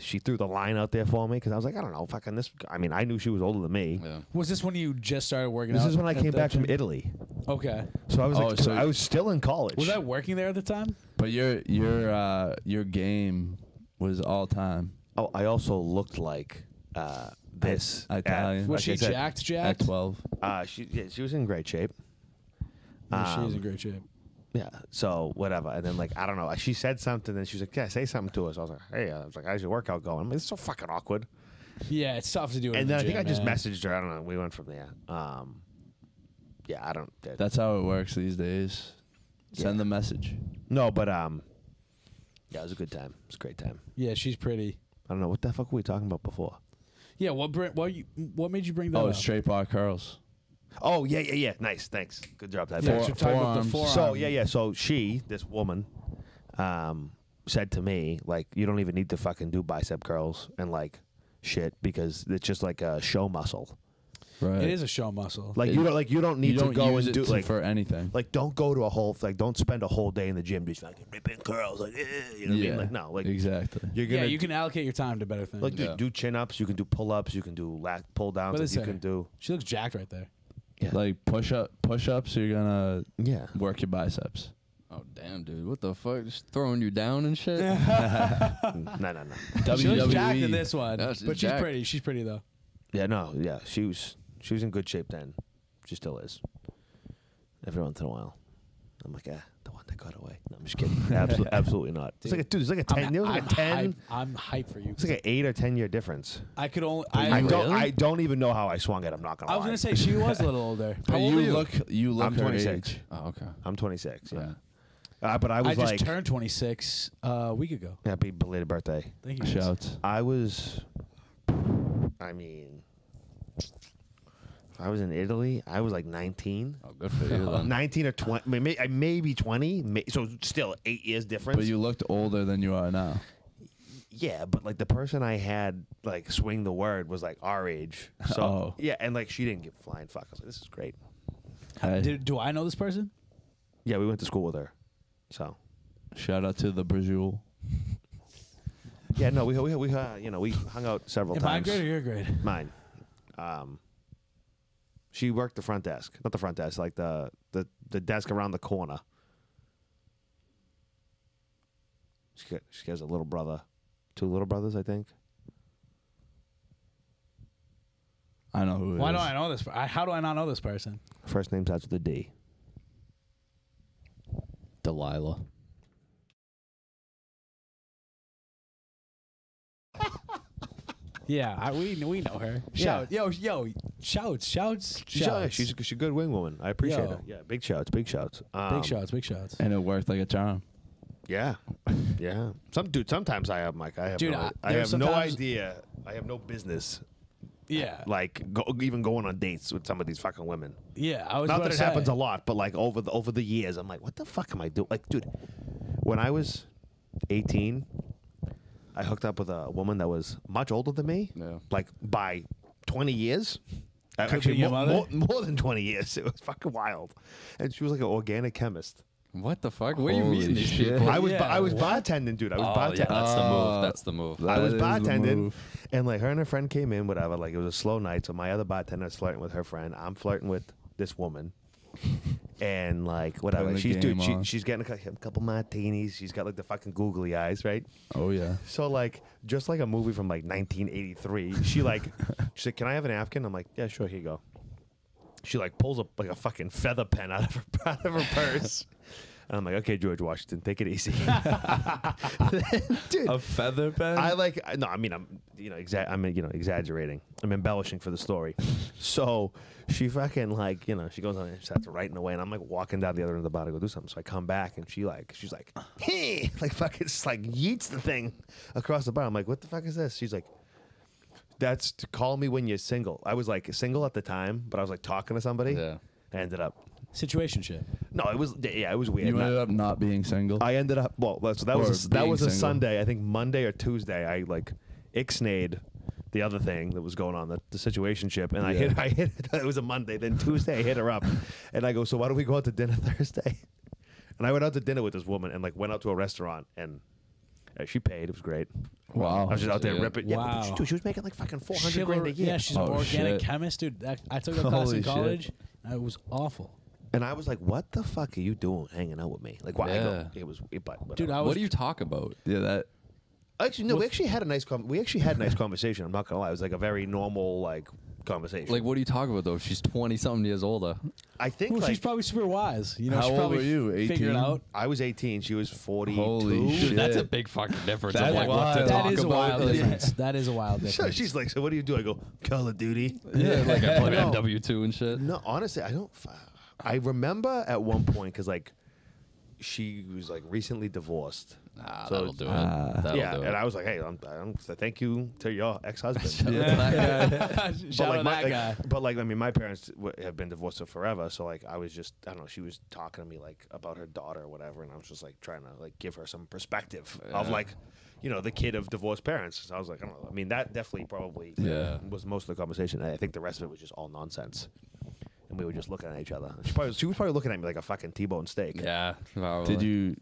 she threw the line out there for me because I was like, I don't know, fucking this. I mean, I knew she was older than me. Yeah. Was this when you just started working This out? is when I at came the back from gym? Italy, Okay. so I was Oh, like, so- I was still in college. Was I working there at the time? But your game was all time. Oh, I also looked like this. Italian. Was Like she I said, jacked? At 12. She was in great shape. Yeah, she is in great shape. Yeah. So whatever, and then like I don't know. She said something, and she was like, "Yeah, say something to us." I was like, "Hey," I was like, "How's your workout going?" I mean, it's so fucking awkward. Yeah, it's tough to do. And then I think I just messaged. messaged her. I don't know. We went from there. Yeah, I don't. That's how it works these days. Send the message. No, but yeah, it was a good time. It was a great time. Yeah, she's pretty. I don't know what the fuck were we talking about before. Yeah, what made you bring that Oh, up? straight bar curls. Oh yeah. Nice, thanks. Good job, Type. Yeah, so talking about the forearms. forearm. So yeah. So this woman, said to me like, you don't even need to fucking do bicep curls and like shit because it's just like a show muscle. Right. It is a show muscle. Like you don't need You don't to go use and it do to- like for anything. Like don't go to a whole don't spend a whole day in the gym just fucking ripping curls like you know what I mean? Like no, like exactly. you're gonna you can allocate your time to better things. like do chin ups, you can do pull ups, you can do lat pull downs, But like, it's you her. can do She looks jacked right there. Yeah. Like push ups. You're gonna yeah. work your biceps. Oh, damn, dude. What the fuck? Just throwing you down and shit? No. She looks jacked in WWE. this one, Yeah, she's but she's jacked. pretty. She's pretty though. Yeah, no, yeah. She was in good shape then. She still is. Every once in a while. I'm like, the one that got away. No, I'm just kidding. Absolutely not. It's like it's like a 10. There was like a 10. I'm hyped for you. It's like an 8 or 10 year difference. I could only. I don't even know how I swung it. I'm not gonna lie. I was gonna say she was a little older. But you look I'm her 26. age. Oh, okay. I'm 26. Yeah. But I was I just like, turned 26 a week ago. happy belated birthday. Thank you. guys. Shouts. I was in Italy. I was like 19. Oh, good for you then. 19 or 20, maybe 20. So still 8 years difference. But you looked older than you are now. Yeah, but like the person I had like swing the word was like our age. So yeah, and like she didn't give flying fuck. I was like, this is great. Hey, Do I know this person? Yeah, we went to school with her. So shout out to the Brajul. yeah, no, we hung out several Am I times. grade or your grade? Mine. She worked the front desk, not the front desk, like the desk around the corner. She has a little brother, 2 little brothers, I think. I know who it Why is. do I know this? How do I not know this person? First name starts with a D. Delilah. Yeah, we know her. Yeah. Shouts. She's a good wing woman. I appreciate Yo. her. Yeah, big shouts. Big shots. And it worked like a charm. Yeah, yeah. Sometimes I have Mike. I have Dude, I have no sometimes- idea. I have no business. Yeah. Like even going on dates with some of these fucking women. Yeah, I was Not about that it to happens say. a lot, but like over the years, I'm like, what the fuck am I doing? Like, dude, when I was 18, I hooked up with a woman that was much older than me. Yeah. Like by 20 years. Could Actually, be your mother? more than 20 years. It was fucking wild. And she was like an organic chemist. What the fuck? Where are you Holy meeting these shit. people? I was bartending, dude. I was bartending. Yeah, that's the move. That's the move. I was That is the bartending, move. and like her and her friend came in, whatever. Like it was a slow night, so my other bartender was flirting with her friend. I'm flirting with this woman, and like whatever. Putting the She's game dude. on. She's getting a couple martinis. She's got like the fucking googly eyes, right? Oh yeah. So like just like a movie from like 1983. She said, "Can I have a napkin?" I'm like, "Yeah, sure. Here you go." She like pulls up like a fucking feather pen out of her purse. And I'm like, okay, George Washington, take it easy. Dude, A feather pen? I'm exaggerating. I'm embellishing for the story. So she fucking she goes on and starts writing away, and I'm like walking down the other end of the bar to go do something. So I come back, and she's like, hey, like fucking just like yeets the thing across the bar. I'm like, what the fuck is this? She's like, that's to call me when you're single. I was like single at the time, but I was like talking to somebody. Yeah. I ended up. Situationship. No, it was weird. You ended up not being single. I ended up that was a being single. Sunday. I think Monday or Tuesday. I like ixnayed the other thing that was going on, the situationship, and I hit it was a Monday. Then Tuesday I hit her up, and I go, so why don't we go out to dinner Thursday? And I went out to dinner with this woman, and like went out to a restaurant, and she paid. It was great. Wow. I was just out there Yeah. ripping. Yeah, Wow. dude, she was making like fucking $400,000 a year. Yeah, she's an Oh, organic shit. chemist, dude. I took that class Holy in shit. college. And it was awful. And I was like, "What the fuck are you doing, hanging out with me?" Like, why? Yeah. Dude, I was. What do you talk about? Yeah, that. Actually, no. We actually had a nice conversation. I'm not gonna lie. It was like a very normal conversation. Like, what do you talk about, though? She's 20-something years older. I think Well, like she's probably super wise. You know, How she old probably were you? figured 18? out. I was 18. She was 42. Holy shit. Dude, that's a big fucking difference. That's of like what to wild. talk That is a about. wild Like, difference. That is a wild So difference. she's like, "So what do you do?" I go, "Call of Duty." Yeah, like I play No. MW2 and shit. No, honestly, I don't. I remember at one point because like she was like recently divorced. Nah, So, that'll do it. That'll yeah, do it. and I was like, "Hey, thank you to your ex-husband." Shout out that guy. But like, I mean, my parents have been divorced for forever, so like, I was just, I don't know. She was talking to me like about her daughter or whatever, and I was just like trying to like give her some perspective of like, the kid of divorced parents. So I was like, I don't know. I mean, that definitely probably was most of the conversation. I think the rest of it was just all nonsense, and we were just looking at each other. She was probably looking at me like a fucking T-bone steak. Yeah. Did you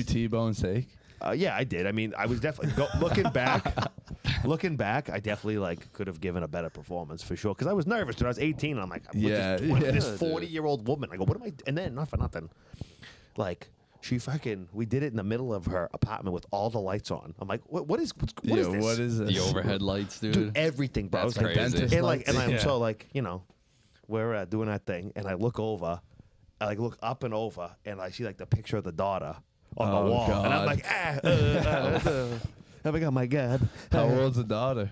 T-bone steak? Yeah, I did. I mean, I was definitely looking back. Looking back, I definitely like could have given a better performance for sure because I was nervous. Dude, I was 18. And I'm like, I'm with this 40-year-old woman. I go, what am I? And then not for nothing, like we did it in the middle of her apartment with all the lights on. I'm like, what is this? What is this? The overhead lights, dude. Dude, everything, bro. That's I was like, crazy. and I'm so like, we're doing that thing, and I look over, I like look up and over, and I see like the picture of the daughter on the wall, God. and I'm like, oh my god. How old's the daughter?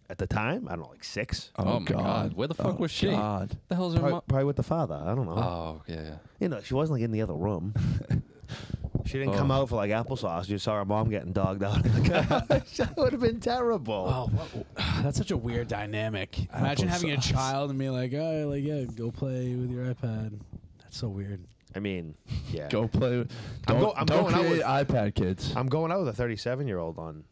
At the time, I don't know, like 6. Oh, my God. Where the fuck was she? God. The hell's her mom? Probably with the father. I don't know. Oh, yeah. She wasn't like in the other room. She didn't come out for like applesauce. You saw her mom getting dogged out. That would have been terrible. Oh, that's such a weird dynamic. Imagine having a child and being like, "Oh, like go play with your iPad." That's so weird. I mean, yeah. Go play. I'm Don't going out create with iPad kids. I'm going out with a 37-year-old on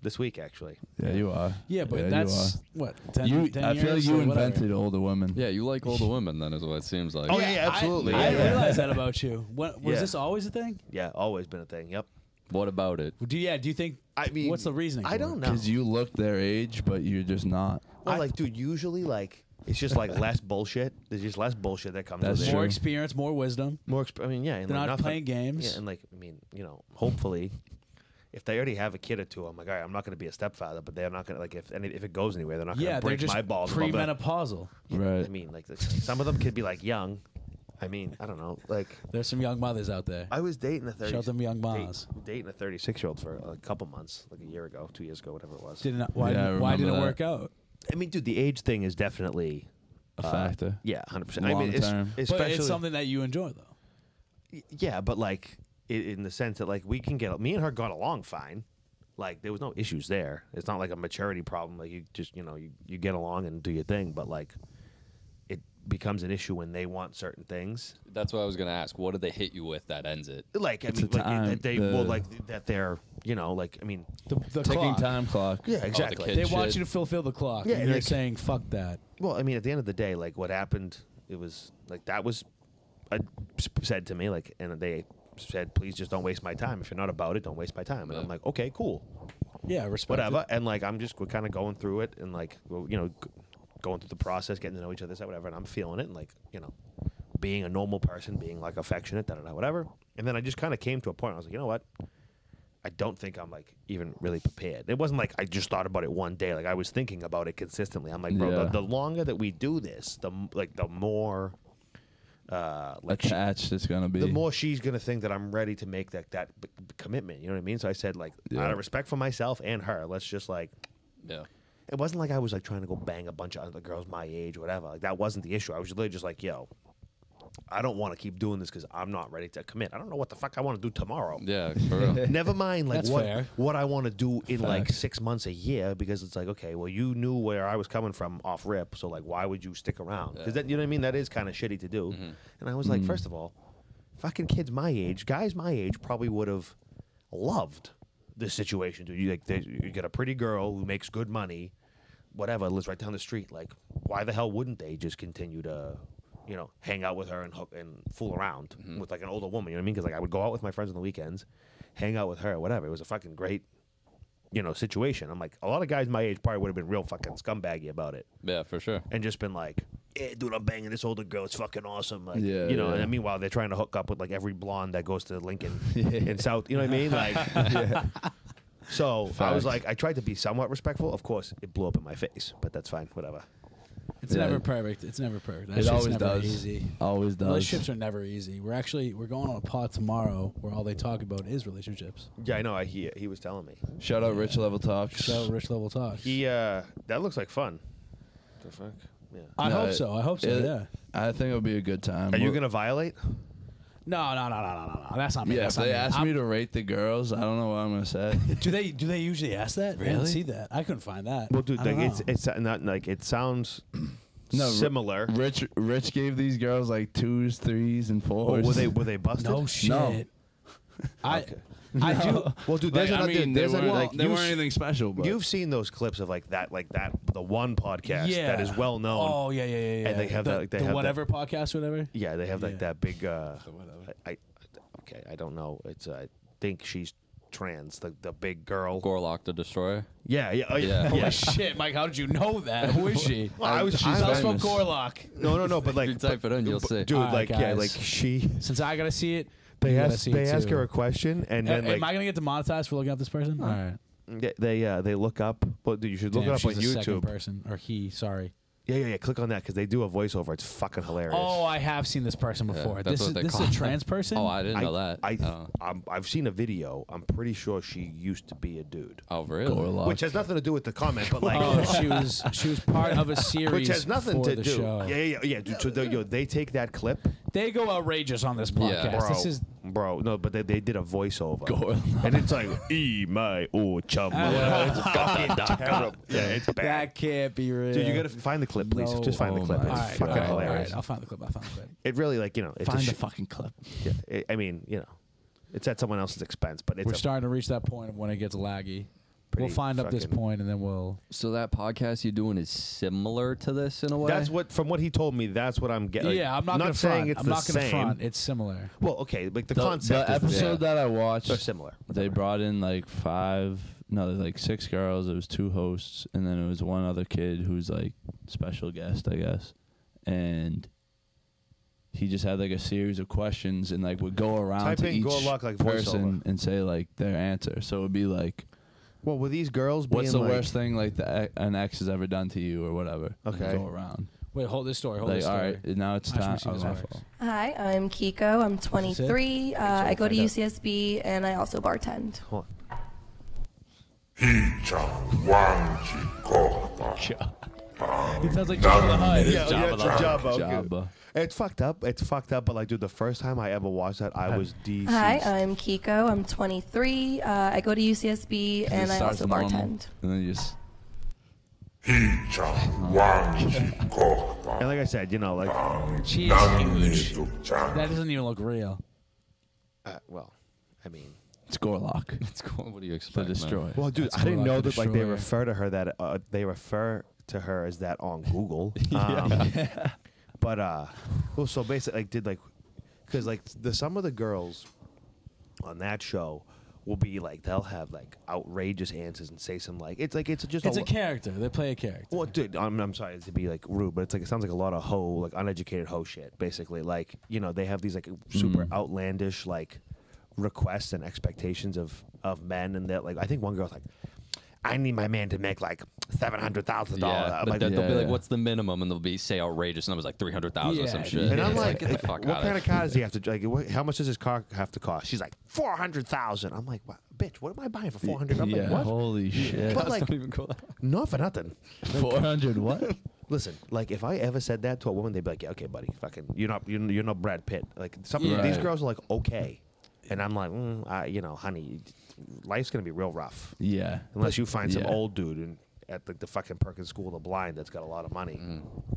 this week, actually. Yeah, you are. Yeah, but you that's are. what 10 I feel like years you or whatever. invented older women. Yeah, you like older women, then, is what it seems like. Oh, yeah, absolutely. I didn't realize that about you. Was Yeah. this always a thing? Yeah, always been a thing. Yep. What about it? Do you think? I mean, what's the reasoning? I don't know. Because you look their age, but you're just not. Well, like, dude, usually, like, it's just like less bullshit. There's just less bullshit that comes with it. More experience, more wisdom. I mean, yeah. And They're like, not playing games. Yeah, and like, I mean, hopefully, if they already have a kid or two, I'm like, all right, I'm not going to be a stepfather, but they're not going to, like, if it goes anywhere, they're not going to break my balls. Premenopausal. Right. I mean, like, some of them could be like young. I mean, I don't know. Like, there's some young mothers out there. I was dating a 30. Shout them young moms. Dating a 36-year-old for a couple months, like a year ago, 2 years ago, whatever it was. Why didn't it work out? I mean, dude, the age thing is definitely a factor. Yeah, 100%. Long I mean, term. But it's something that you enjoy, though. Yeah, but like in the sense that like me and her got along fine. Like there was no issues there. It's not like a maturity problem. Like you just you get along and do your thing. But like it becomes an issue when they want certain things. That's what I was gonna ask. What did they hit you with that ends it? Like I mean, that they're like I mean the ticking clock. time clock. Yeah, exactly. They want you to fulfill the clock. Yeah, and you're like, saying fuck that. Well, I mean, at the end of the day, like what happened, it was like that was said to me, like, and they said, please just don't waste my time. If you're not about it, don't waste my time. And I'm like, okay, cool. Yeah, respect. Whatever. And like, we're kind of going through it and like, going through the process, getting to know each other, whatever. And I'm feeling it and like, being a normal person, being like affectionate, whatever. And then I just kind of came to a point. I was like, you know what? I don't think I'm like even really prepared. It wasn't like I just thought about it one day. Like I was thinking about it consistently. I'm like, bro, the longer that we do this, the more like attached it's gonna be. The more she's gonna think that I'm ready to make that commitment. You know what I mean? So I said, like, out of respect for myself and her, let's just like, yeah. It wasn't like I was like trying to go bang a bunch of other girls my age or whatever. Like that wasn't the issue. I was literally just like, yo, I don't want to keep doing this because I'm not ready to commit. I don't know what the fuck I want to do tomorrow. Yeah, for real. Never mind like That's what I want to do in like 6 months, a year, because it's like, okay, well, you knew where I was coming from off rip, so like why would you stick around? Because that, you know what I mean? That is kind of shitty to do. And I was like, first of all, fucking kids my age, guys my age probably would have loved this situation, dude. You get a pretty girl who makes good money, whatever, lives right down the street. Like, why the hell wouldn't they just continue to hang out with her and fool around with like an older woman? You know what I mean? Because like I would go out with my friends on the weekends, hang out with her, whatever. It was a fucking great, situation. I'm like, a lot of guys my age probably would have been real fucking scumbaggy about it. Yeah, for sure. And just been like, yeah, dude, I'm banging this older girl. It's fucking awesome. Like, Yeah, And meanwhile, they're trying to hook up with like every blonde that goes to Lincoln in South. You know what I mean? Like, So I was like, I tried to be somewhat respectful. Of course, it blew up in my face, but that's fine. Whatever. It's never perfect. It's never perfect. That It shit's always never does. Easy. Always does. Relationships are never easy. We're going on a pod tomorrow where all they talk about is relationships. Yeah, I know. He was telling me. Shout out Rich Level Talks. Shout out Rich Level Talks. That looks like fun. The fuck? Yeah. I hope so. Yeah. I think it'll be a good time. Are you gonna violate? No. That's not me. Yeah, That's if not they me. ask me to rate the girls, I don't know what I'm gonna say. Do they usually ask that? I didn't see that. I couldn't find that. Well, dude, I like don't know. it's not like it sounds similar. Rich gave these girls like 2s, 3s, and 4s. Oh, were they busted? No shit. No. I No. do. Well, dude, there's Like, another. I mean, there's they another. weren't, they weren't anything special, but You've seen those clips of like that, the one podcast Yeah. that is well known. Oh yeah. And they have the, that. Like, they the have whatever podcast, whatever. Yeah, they have like Yeah. that big. I don't know. It's I think she's trans. The big girl. Gorlock the Destroyer. Yeah. Yeah. Holy shit, Mike! How did you know that? Who is she? Well, she's Tell us about famous. Gorlock. No. But like, You type it in, you'll see. dude. All right, Like, yeah, guys. like she. Since I gotta see it, They you gotta ask. see They it ask too. her a question, and then Am I like gonna get demonetized for looking up this person? All right. they look up. Well, dude, you should look Damn, it up on she's a second YouTube. person or he. Sorry. Yeah. Click on that because they do a voiceover. It's fucking hilarious. Oh, I have seen this person before. that's This what they is call a it. trans person. Oh, I didn't know that. I've seen a video. I'm pretty sure she used to be a dude. Oh, really? Gorlock. Which has nothing to do with the comment, but like, Oh, she was part of a series which has nothing for to the do. show. Yeah. Dude, so they take that clip, They go outrageous on this podcast. bro. This is No, but they did a voiceover, Gorlock. and it's like, my chum." It's fucking terrible. Yeah, it's bad. that can't be real. Dude, you gotta find the clip, please. No. Just find the clip. my It's All right, fucking all right, hilarious. all right. I'll find the clip. It really, like, it's Find a the fucking clip. I mean, it's at someone else's expense, but it's We're starting to reach that point of when it gets laggy. We'll find up this point and then we'll. So that podcast you're doing is similar to this in a way. That's what, from what he told me, that's what I'm getting. Yeah, I'm not gonna saying front. it's I'm the not gonna same. front. It's similar. Well, okay, like the The concept. episode that I watched, they're similar. They brought in like 6 girls. It was 2 hosts, and then it was one other kid who's like special guest, I guess. And he just had like a series of questions and like would go around Type to in each good luck, like person voiceover. and say like their answer. So it would be like, well, were these girls what's being the like, worst thing like an ex has ever done to you or whatever? Okay. And go around. Wait, hold this story. Hold Like, this all story. right, now it's I should time. receive this my work. fault. Hi, I'm Kiko. I'm 23. I go to UCSB and I also bartend. Hold on. It sounds like Jabba the Hutt. Yeah, Jabba. Jabba. It's fucked up. It's fucked up. But like, dude, the first time I ever watched that, I was deceased. Hi, I'm Kiko. I'm 23. I go to UCSB and I also bartend. And then you just. And like I said, you know, like She is huge. That doesn't even look real. well, I mean, it's Gorlock. It's cool. What do you To expect? destroy. well, dude, That's I didn't Gorlock know the that like they Destroyer. refer to her that they refer to her as that on Google. But well, so basically, like, because like some of the girls on that show will be like, they'll have like outrageous answers and say some like it's just It's a character. They play a character. Well, dude, I'm sorry to be like rude, but it's like it sounds like a lot of like uneducated hoe shit. Basically, like, you know, they have these like super outlandish like requests and expectations of men, and that like I think one girl's like, I need my man to make like $700,000. Yeah, but like, then they'll be like, "What's the minimum?" And they'll be say outrageous numbers like 300,000 or some shit. And I'm It's like, get the fuck what out kind of car does he have to? Like, how much does his car have to cost? She's like 400,000. I'm like, what, bitch, what am I buying for 400? I'm Yeah, like, what? holy shit. But like, Don't even go that. not for nothing. 400 what? Listen, like if I ever said that to a woman, they'd be like, yeah, okay, buddy, fucking, you're not Brad Pitt. Like some of these girls are like, okay, and I'm like, you know, honey, life's gonna be real rough. Yeah. Unless you find some old dude at the fucking Perkins School of the Blind that's got a lot of money.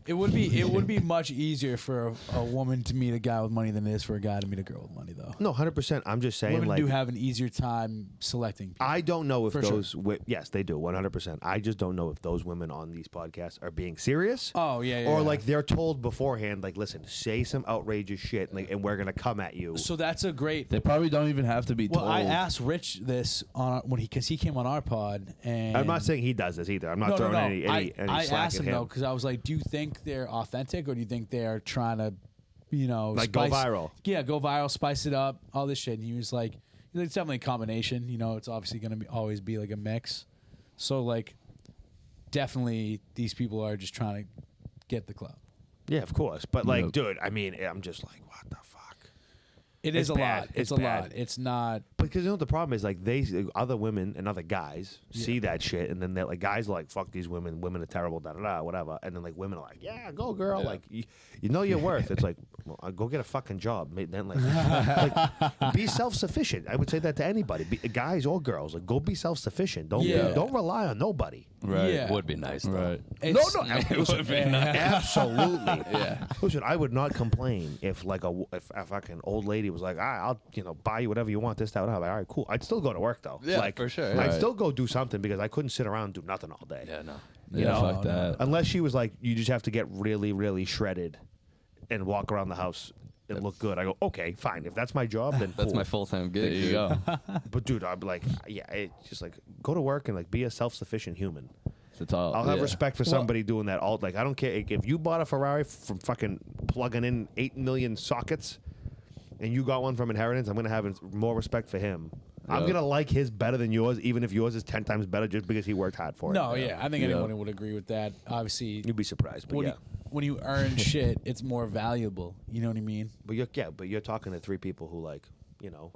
It would be much easier for a woman to meet a guy with money than it is for a guy to meet a girl with money, though. No, 100%. I'm just saying, Women like, do have an easier time selecting people. I don't know if For those. Yes, they do. 100%. I just don't know if those women on these podcasts are being serious. Oh yeah, Or yeah. like they're told beforehand, like, listen, say some outrageous shit, and we're gonna come at you. So that's a great. They probably don't even have to be Well, told. I asked Rich this because he came on our pod, and I'm not saying he does this either. I'm not throwing any I slack asked at him though, because I was like, do you think they're authentic, or do you think they're trying to, you know, Like, go viral? Yeah, go viral, spice it up, all this shit. And he was like, it's definitely a combination. You know, it's obviously going to always be like a mix. So like, definitely these people are just trying to get the club. Yeah, of course. But like, dude, I mean, I'm just like, what the fuck? It is a bad. lot. It's a bad. lot. It's not. Because you know what the problem is, like other women and other guys see that shit, and then they're like, guys are like, fuck these women. Women are terrible. Da da da. Whatever. And then like women are like, yeah, go girl. Yeah. Like you know your worth. It's like, well, go get a fucking job. Then like, be self sufficient. I would say that to anybody, guys or girls. Like, go be self sufficient. Don't rely on nobody. Right. Yeah. Would be nice, though. Right. No, absolutely. Yeah. Listen, I would not complain if like if a fucking old lady was like, I'll buy you whatever you want, this, that, whatever. All right, cool. I'd still go to work though. Yeah, like, for sure. I'd Right. still go do something because I couldn't sit around and do nothing all day. Yeah, no. Yeah, No, fuck no. that. Unless she was like, you just have to get really, really shredded and walk around the house and look good. I go, okay, fine. If that's my job, then That's cool. my full-time gig. There you go. But dude, I'd be like, yeah, just like go to work and like be a self-sufficient human. It's all. I'll have yeah. respect for somebody doing that. All like, I don't care if you bought a Ferrari from fucking plugging in 8 million sockets, and you got one from inheritance. I'm gonna have more respect for him. I'm gonna like his better than yours, even if yours is 10 times better, just because he worked hard for it. No, yeah, I think anyone would agree with that. Obviously, You'd be surprised, but when yeah. when you earn shit, it's more valuable. You know what I mean? But you're talking to 3 people who like, you know,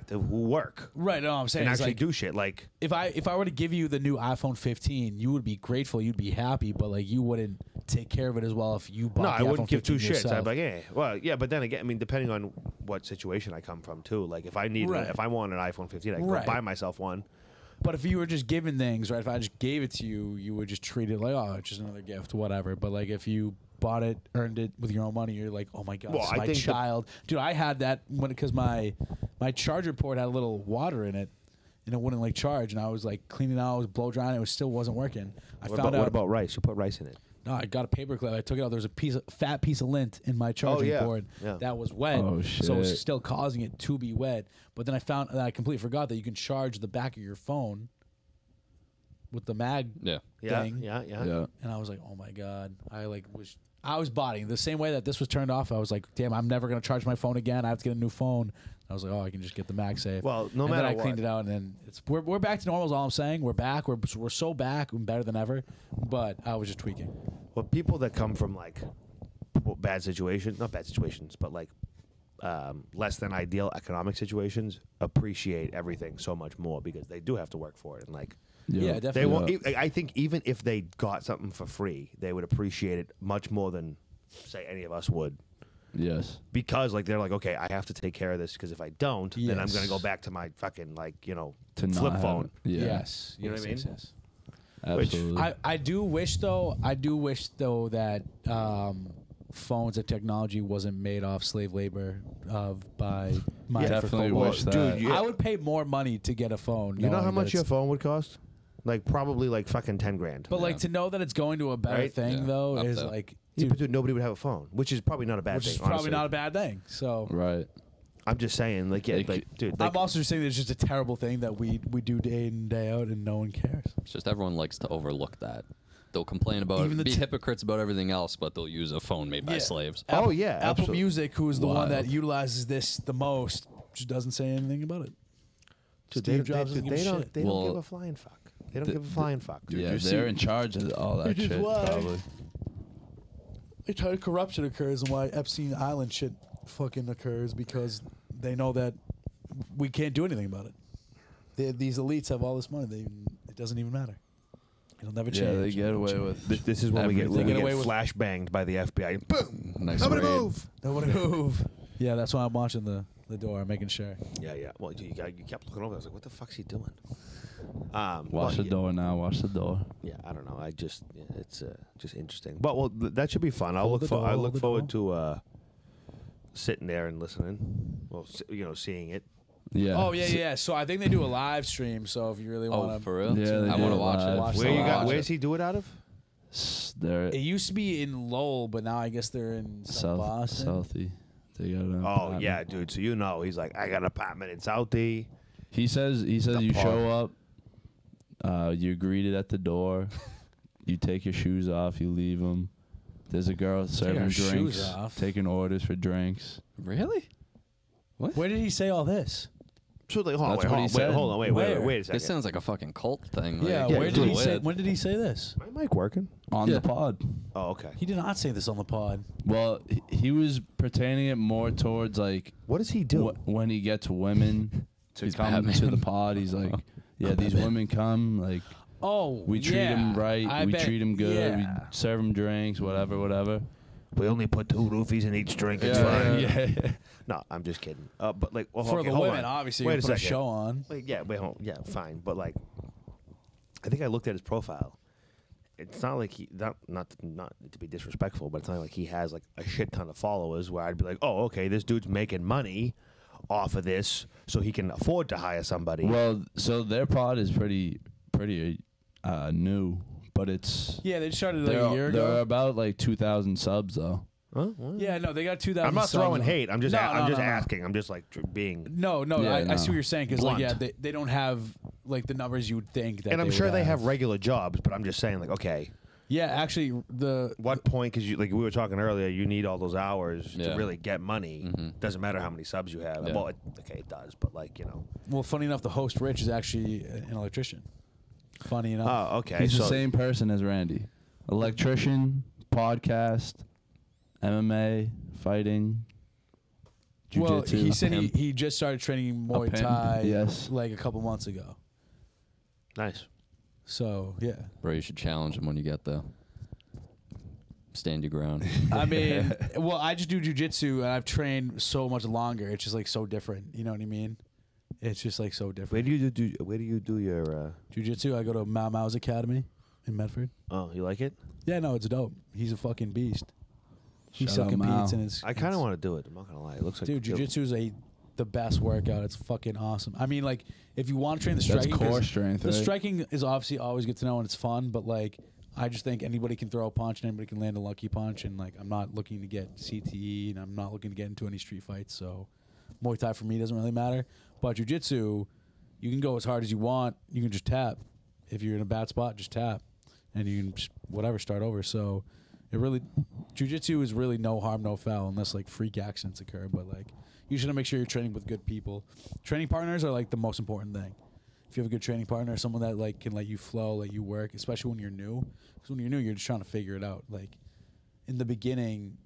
who work. Right. No, I'm saying And it's actually like, do shit. Like, if I were to give you the new iPhone 15, you would be grateful, you'd be happy, but like you wouldn't take care of it as well if you bought. no, the I wouldn't iPhone give 2 15 shits. yourself. I'd be like, well, yeah, but then again, I mean, depending on what situation I come from too. Like, if I need, Right. if I want an iPhone 15, I can Right. go buy myself one. But if you were just given things, right? If I just gave it to you, you would just treat it like, oh, it's just another gift, whatever. But like if you bought it, earned it with your own money, you're like, oh my god, Well, it's I my think child. Dude, I had that because my charger port had a little water in it, and it wouldn't like charge. And I was like cleaning out, I was blow drying, it still wasn't working. What about rice? You put rice in it. No, I got a paper clip. I took it out. There was a fat piece of lint in my charging board that was wet. Oh, shit. So it was still causing it to be wet. But then I found that I completely forgot that you can charge the back of your phone with the mag thing. Yeah. And I was like, oh my God. I was bodying the same way that this was turned off. I was like, damn, I'm never going to charge my phone again. I have to get a new phone. I was like, oh, I can just get the MagSafe. Well, and then I cleaned it out, and then we're back to normal. Is all I'm saying. We're back. We're so back and better than ever. But I was just tweaking. Well, people that come from like bad situations, not bad situations, but like less than ideal economic situations, appreciate everything so much more because they do have to work for it, and like. Yeah, definitely. They won't, I think even if they got something for free, they would appreciate it much more than, say, any of us would. Yes. Because like they're like, okay, I have to take care of this because if I don't, then I'm gonna go back to my fucking flip phone. Yes. You know what I mean? Yes. Absolutely. Which I do wish though that phones and technology wasn't made off slave labor by my definitely wish that. Dude, I would pay more money to get a phone. You know how much your phone would cost? Like probably like fucking $10,000. But like to know that it's going to a better thing though is like dude, nobody would have a phone, which is probably not a bad thing. Which is probably not a bad thing. So right. I'm just saying, dude. I'm also just saying that it's just a terrible thing that we do day in and day out, and no one cares. It's just everyone likes to overlook that. They'll complain about it, be hypocrites about everything else, but they'll use a phone made by slaves. Apple Music, who is the one that utilizes this the most, just doesn't say anything about it. Steve Jobs doesn't give a shit. They don't give a flying fuck. They don't give a flying fuck. Dude, yeah, they're in charge of all that shit. Probably. It's how corruption occurs and why Epstein Island shit fucking occurs, because they know that we can't do anything about it. These elites have all this money. It doesn't even matter. It'll never change. Yeah, they get away with. This is when we get away with flash banged by the FBI. Boom! Nice Nobody raid. move. Nobody move. Yeah, that's why I'm watching the door, making sure. Yeah. Well, you kept looking over. I was like, what the fuck's he doing? Watch the door now. Watch the door. Yeah, I don't know. It's just interesting. But that should be fun. I look forward to sitting there and listening. Well, seeing it. Yeah. Oh yeah. So I think they do a live stream. So if you really want to, for real? Yeah, I want to watch it. Where's he do it out of? They're it used to be in Lowell, but now I guess they're in South Boston. Southie. They got an Oh apartment. yeah, dude. So he's like, I got an apartment in Southie. He says you show up, you're greeted at the door, you take your shoes off, you leave them. There's a girl serving drinks, taking orders for drinks. Really? What? Where did he say all this? So like, hold That's what he said. on, wait a second. This sounds like a fucking cult thing. Yeah, Like, where did he say? When did he say this? My mic working? On the pod. Oh, okay. He did not say this on the pod. Well, he was pertaining it more towards like, what does he do when he gets women to come Batman. to the pod? He's like, yeah, these women come, like, we treat them right, we treat them good, we serve them drinks, whatever. We only put 2 roofies in each drink. It's fine. Yeah. No, I'm just kidding. But like, for the women, obviously, wait you a put second. a show on. Fine. But like, I think I looked at his profile. It's not like he not to be disrespectful, but it's not like he has like a shit ton of followers. Where I'd be like, oh, okay, this dude's making money off of this, so he can afford to hire somebody. Well, so their pod is pretty new. But they just started like a year ago. They're about like 2,000 subs though. Huh? Yeah, no, they got 2,000. I'm not throwing subs. hate. I'm just asking. I'm just like being. No, I see what you're saying, because like they don't have like the numbers you would think that. And I'm they sure would they have regular jobs, but I'm just saying like, okay. Yeah, actually, what point? Because like we were talking earlier, you need all those hours to really get money. Doesn't matter how many subs you have. Yeah. Well, it does, but like Well, funny enough, the host Rich is actually an electrician. Funny enough. Oh, okay. He's the same person as Randy. Electrician, podcast, MMA, fighting, Well, jiu-jitsu. he said he just started training Muay Thai yes. like a couple months ago. Nice. So, yeah. Bro, you should challenge him when you get there. Stand your ground. I mean, well, I just do jiu-jitsu, and I've trained so much longer. It's just like so different. You know what I mean? It's just like so different. Where do you do your jiu-jitsu? I go to Mau Mau's Academy in Medford. Oh, you like it? Yeah, no, it's dope. He's a fucking beast. He's Shout out sucking Mau. beats, and I kind of want to do it. I'm not gonna lie. It looks like dude, jiu-jitsu is a the best workout. It's fucking awesome. I mean, like, if you want to train the That's striking, core strength, the right? striking is obviously always good to know and it's fun, but like, I just think anybody can throw a punch and anybody can land a lucky punch, and like, I'm not looking to get CTE and I'm not looking to get into any street fights, so Muay Thai for me doesn't really matter. But jiu-jitsu, you can go as hard as you want. You can just tap. If you're in a bad spot, just tap, and you can just whatever start over. So it really, jiu-jitsu is really no harm, no foul, unless like freak accidents occur. But like, you should make sure you're training with good people. Training partners are like the most important thing. If you have a good training partner, someone that like can let you flow, let you work, especially when you're new. Because when you're new, you're just trying to figure it out. Like in the beginning,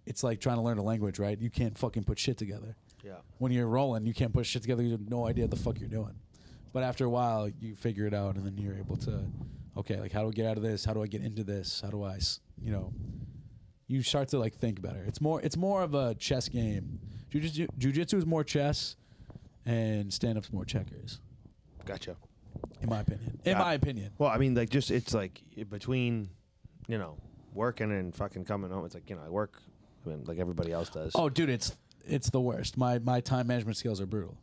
it's like trying to learn a language, right? You can't fucking put shit together. Yeah. When you're rolling, you can't put shit together. You have no idea what the fuck you're doing. But after a while, you figure it out, and then you're able to, okay, like how do I get out of this? How do I get into this? How do I, you know, you start to like think better. It's more of a chess game. Jiu-jitsu is more chess, and stand-up's more checkers. Gotcha. In my opinion. In my opinion. Well, I mean, like, just it's like between, you know, working and fucking coming home. It's like, you know, I work, I mean, like everybody else does. Oh, dude, it's the worst. My time management skills are brutal.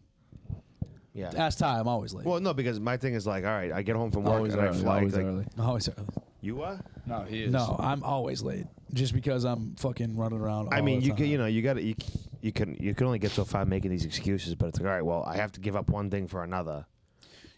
Yeah. Ask Ty, I'm always late. Well, no, because my thing is like, all right, I get home from work Always and I early, fly. always like, early. Always early. You are? No, he is. No, I'm always late. Just because I'm fucking running around. I mean, all the you time. can, you know, you can only get so far making these excuses, but it's like, all right, well, I have to give up one thing for another.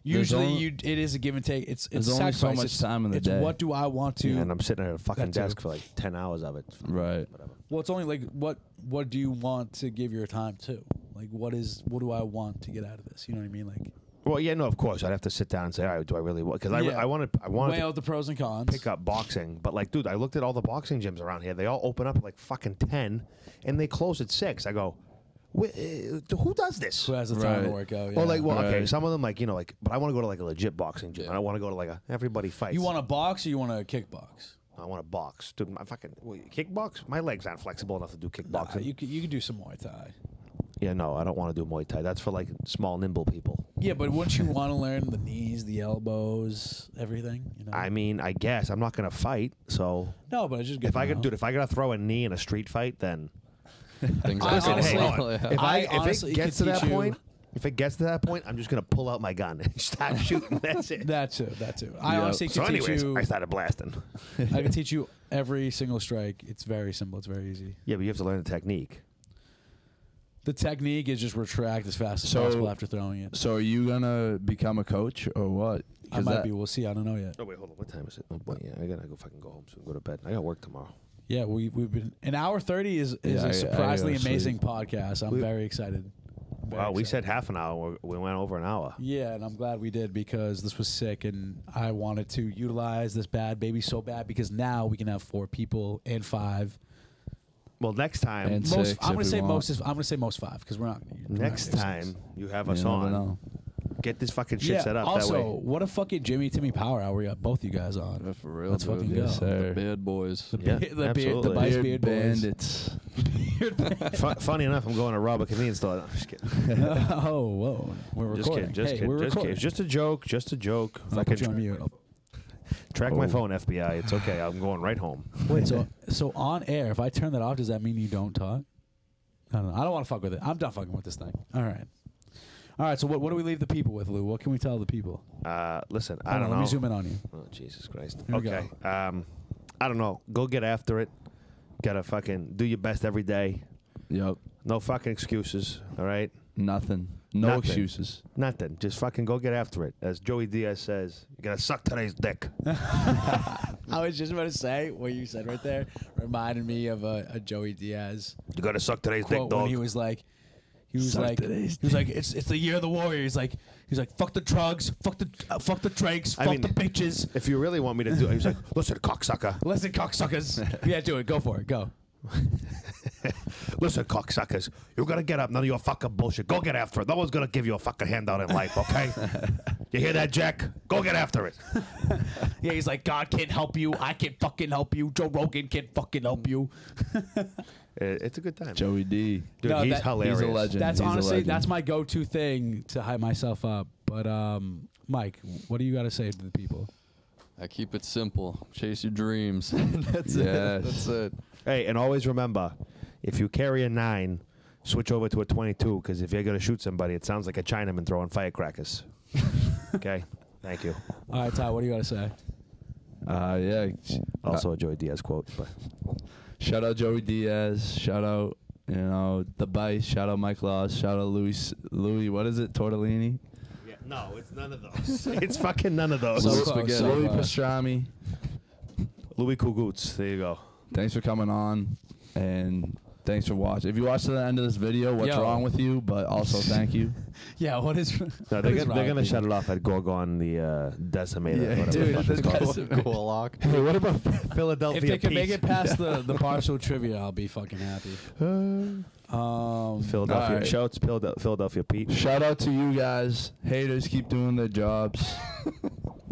Usually, it is a give and take. It's there's only so sacrifice. much time in the it's day. what do I want to? And I'm sitting at a fucking That too. desk for like 10 hours of it. Right. Whatever. Well, it's only like what do you want to give your time to? Like what do I want to get out of this? You know what I mean? Like. Well, yeah, no, of course. I'd have to sit down and say, all right, do I really want? Because I wanted weigh to out the pros and cons. pick up boxing. But, like, dude, I looked at all the boxing gyms around here. They all open up at, like, fucking 10, and they close at 6. I go, who does this? Who has the time to work out? Yeah. Or, like, well, okay, some of them, like, you know, like, but I want to go to, like, a legit boxing gym. I don't want to go to, like, a everybody fights. You want to box or you want to kickbox? I want to box. Dude, my fucking kickbox? My legs aren't flexible enough to do kickboxing. Nah, you could do some Muay Thai. Yeah, no, I don't want to do Muay Thai. That's for, like, small, nimble people. Yeah, but wouldn't you want to learn the knees, the elbows, everything? You know. I mean, I guess I'm not gonna fight, so No, but it's just good. if I could, dude, if I gotta throw a knee in a street fight, then Things I like honestly- that. hold on. I If honestly it gets to could that teach you- point, I'm just gonna pull out my gun and start shooting. That's it. That too. I honestly So, could teach anyways, you. I started blasting. I can teach you every single strike. It's very simple. It's very easy. Yeah, but you have to learn the technique. The technique is just retract as fast as So- possible after throwing it. So are you gonna become a coach or what? I might be. We'll see. I don't know yet. Oh wait, hold on. What time is it? Oh boy, yeah, I gotta go fucking go home soon. Go to bed. I got work tomorrow. Yeah, we've been an hour 30 is Yeah, I a surprisingly gotta sleep. amazing podcast. I'm very excited. Wow, we said half an hour. We went over an hour. Yeah, and I'm glad we did because this was sick, and I wanted to utilize this bad baby so bad because now we can have 4 people and 5. Well, next time, And Most, six I'm if gonna we say want. most. I'm gonna say most 5 because we're not gonna. next time you have us You never on. know. Get this fucking shit Yeah. set up. Also, that way. what a fucking Jimmy Timmy Power Hour we got both you guys on. Yeah, for real, Let's dude. fucking Yes, go. sir. The bad boys. Yeah, the absolutely. Vice Beard Beard Boys. bandits. Funny enough, I'm going to rob a convenience store. I'm just kidding. Oh, whoa. We're Just recording. kidding. Just Hey, kidding. we're Just recording. kidding. Just a joke. Just a joke. If I'll I put can you on mute. track my phone, FBI. It's okay. I'm going right home. Wait, so on air, if I turn that off, does that mean you don't talk? I don't know. I don't want to fuck with it. I'm done fucking with this thing. All right. So what do we leave the people with, Lou? What can we tell the people? Listen, Hold I on, don't know. Let me zoom in on you. Oh, Jesus Christ. Here we Okay. I don't know. Go get after it. Gotta fucking do your best every day. Yep. No fucking excuses. All right. Nothing. No Nothing. excuses. Nothing. Just fucking go get after it. As Joey Diaz says, you gotta suck today's dick. I was just about to say what you said right there reminded me of a Joey Diaz You gotta suck today's dick, quote dog. when he was like, Suck today's it's the year of the warrior. He's like, fuck the drugs, fuck the drinks, fuck the bitches. If you really want me to do it, he's like, listen, cocksucker. Listen, cocksuckers. Yeah, do it. Go for it. Go. Listen, cocksuckers, you gotta get up. None of your fucking bullshit. Go get after it. No one's gonna give you a fucking handout in life, okay? You hear that, Jack? Go get after it. Yeah, he's like, God can't help you. I can't fucking help you. Joe Rogan can't fucking help you. It's a good time. Joey D. Dude, No, he's hilarious. He's a legend. That's He's a honestly, legend. that's my go-to thing to hype myself up. But Mike, what do you got to say to the people? I keep it simple. Chase your dreams. That's it. That's it. Hey, and always remember, if you carry a 9, switch over to a 22 because if you're gonna shoot somebody, it sounds like a Chinaman throwing firecrackers. Okay, thank you. All right, Ty, what do you got to say? Yeah. Also a Joey Diaz quote. But Shout out Joey Diaz. Shout out, the Bice. Shout out Mike Laws. Shout out Louis. What is it? Tortellini. yeah, no, it's none of those. It's fucking none of those. Louis Pastrami. Louis Kugutz. There you go. Thanks for coming on, and thanks for watching. If you watched to the end of this video, what's wrong with you? But also thank you. Yeah, what is? No, they're gonna shut it off at Gorgon the Decimator. Yeah, dude, Golok. Hey, what about Philadelphia? If they can make Pete? it past the Barstool trivia, I'll be fucking happy. Philadelphia. Right. Shouts Philadelphia Pete. Shout out to you guys. Haters, keep doing their jobs.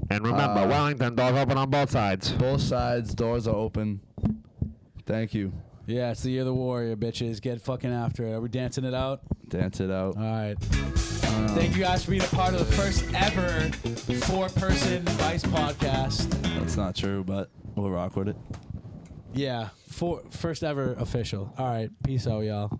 And remember, Wellington, doors open on both sides. Both sides, doors are open. Thank you. Yeah, it's the year of the warrior, bitches. Get fucking after it. Are we dancing it out? Dance it out. All right. Thank you guys for being a part of the first ever 4-person Vice podcast. That's not true, but we'll rock with it. Yeah, first ever official. All right. Peace out, y'all.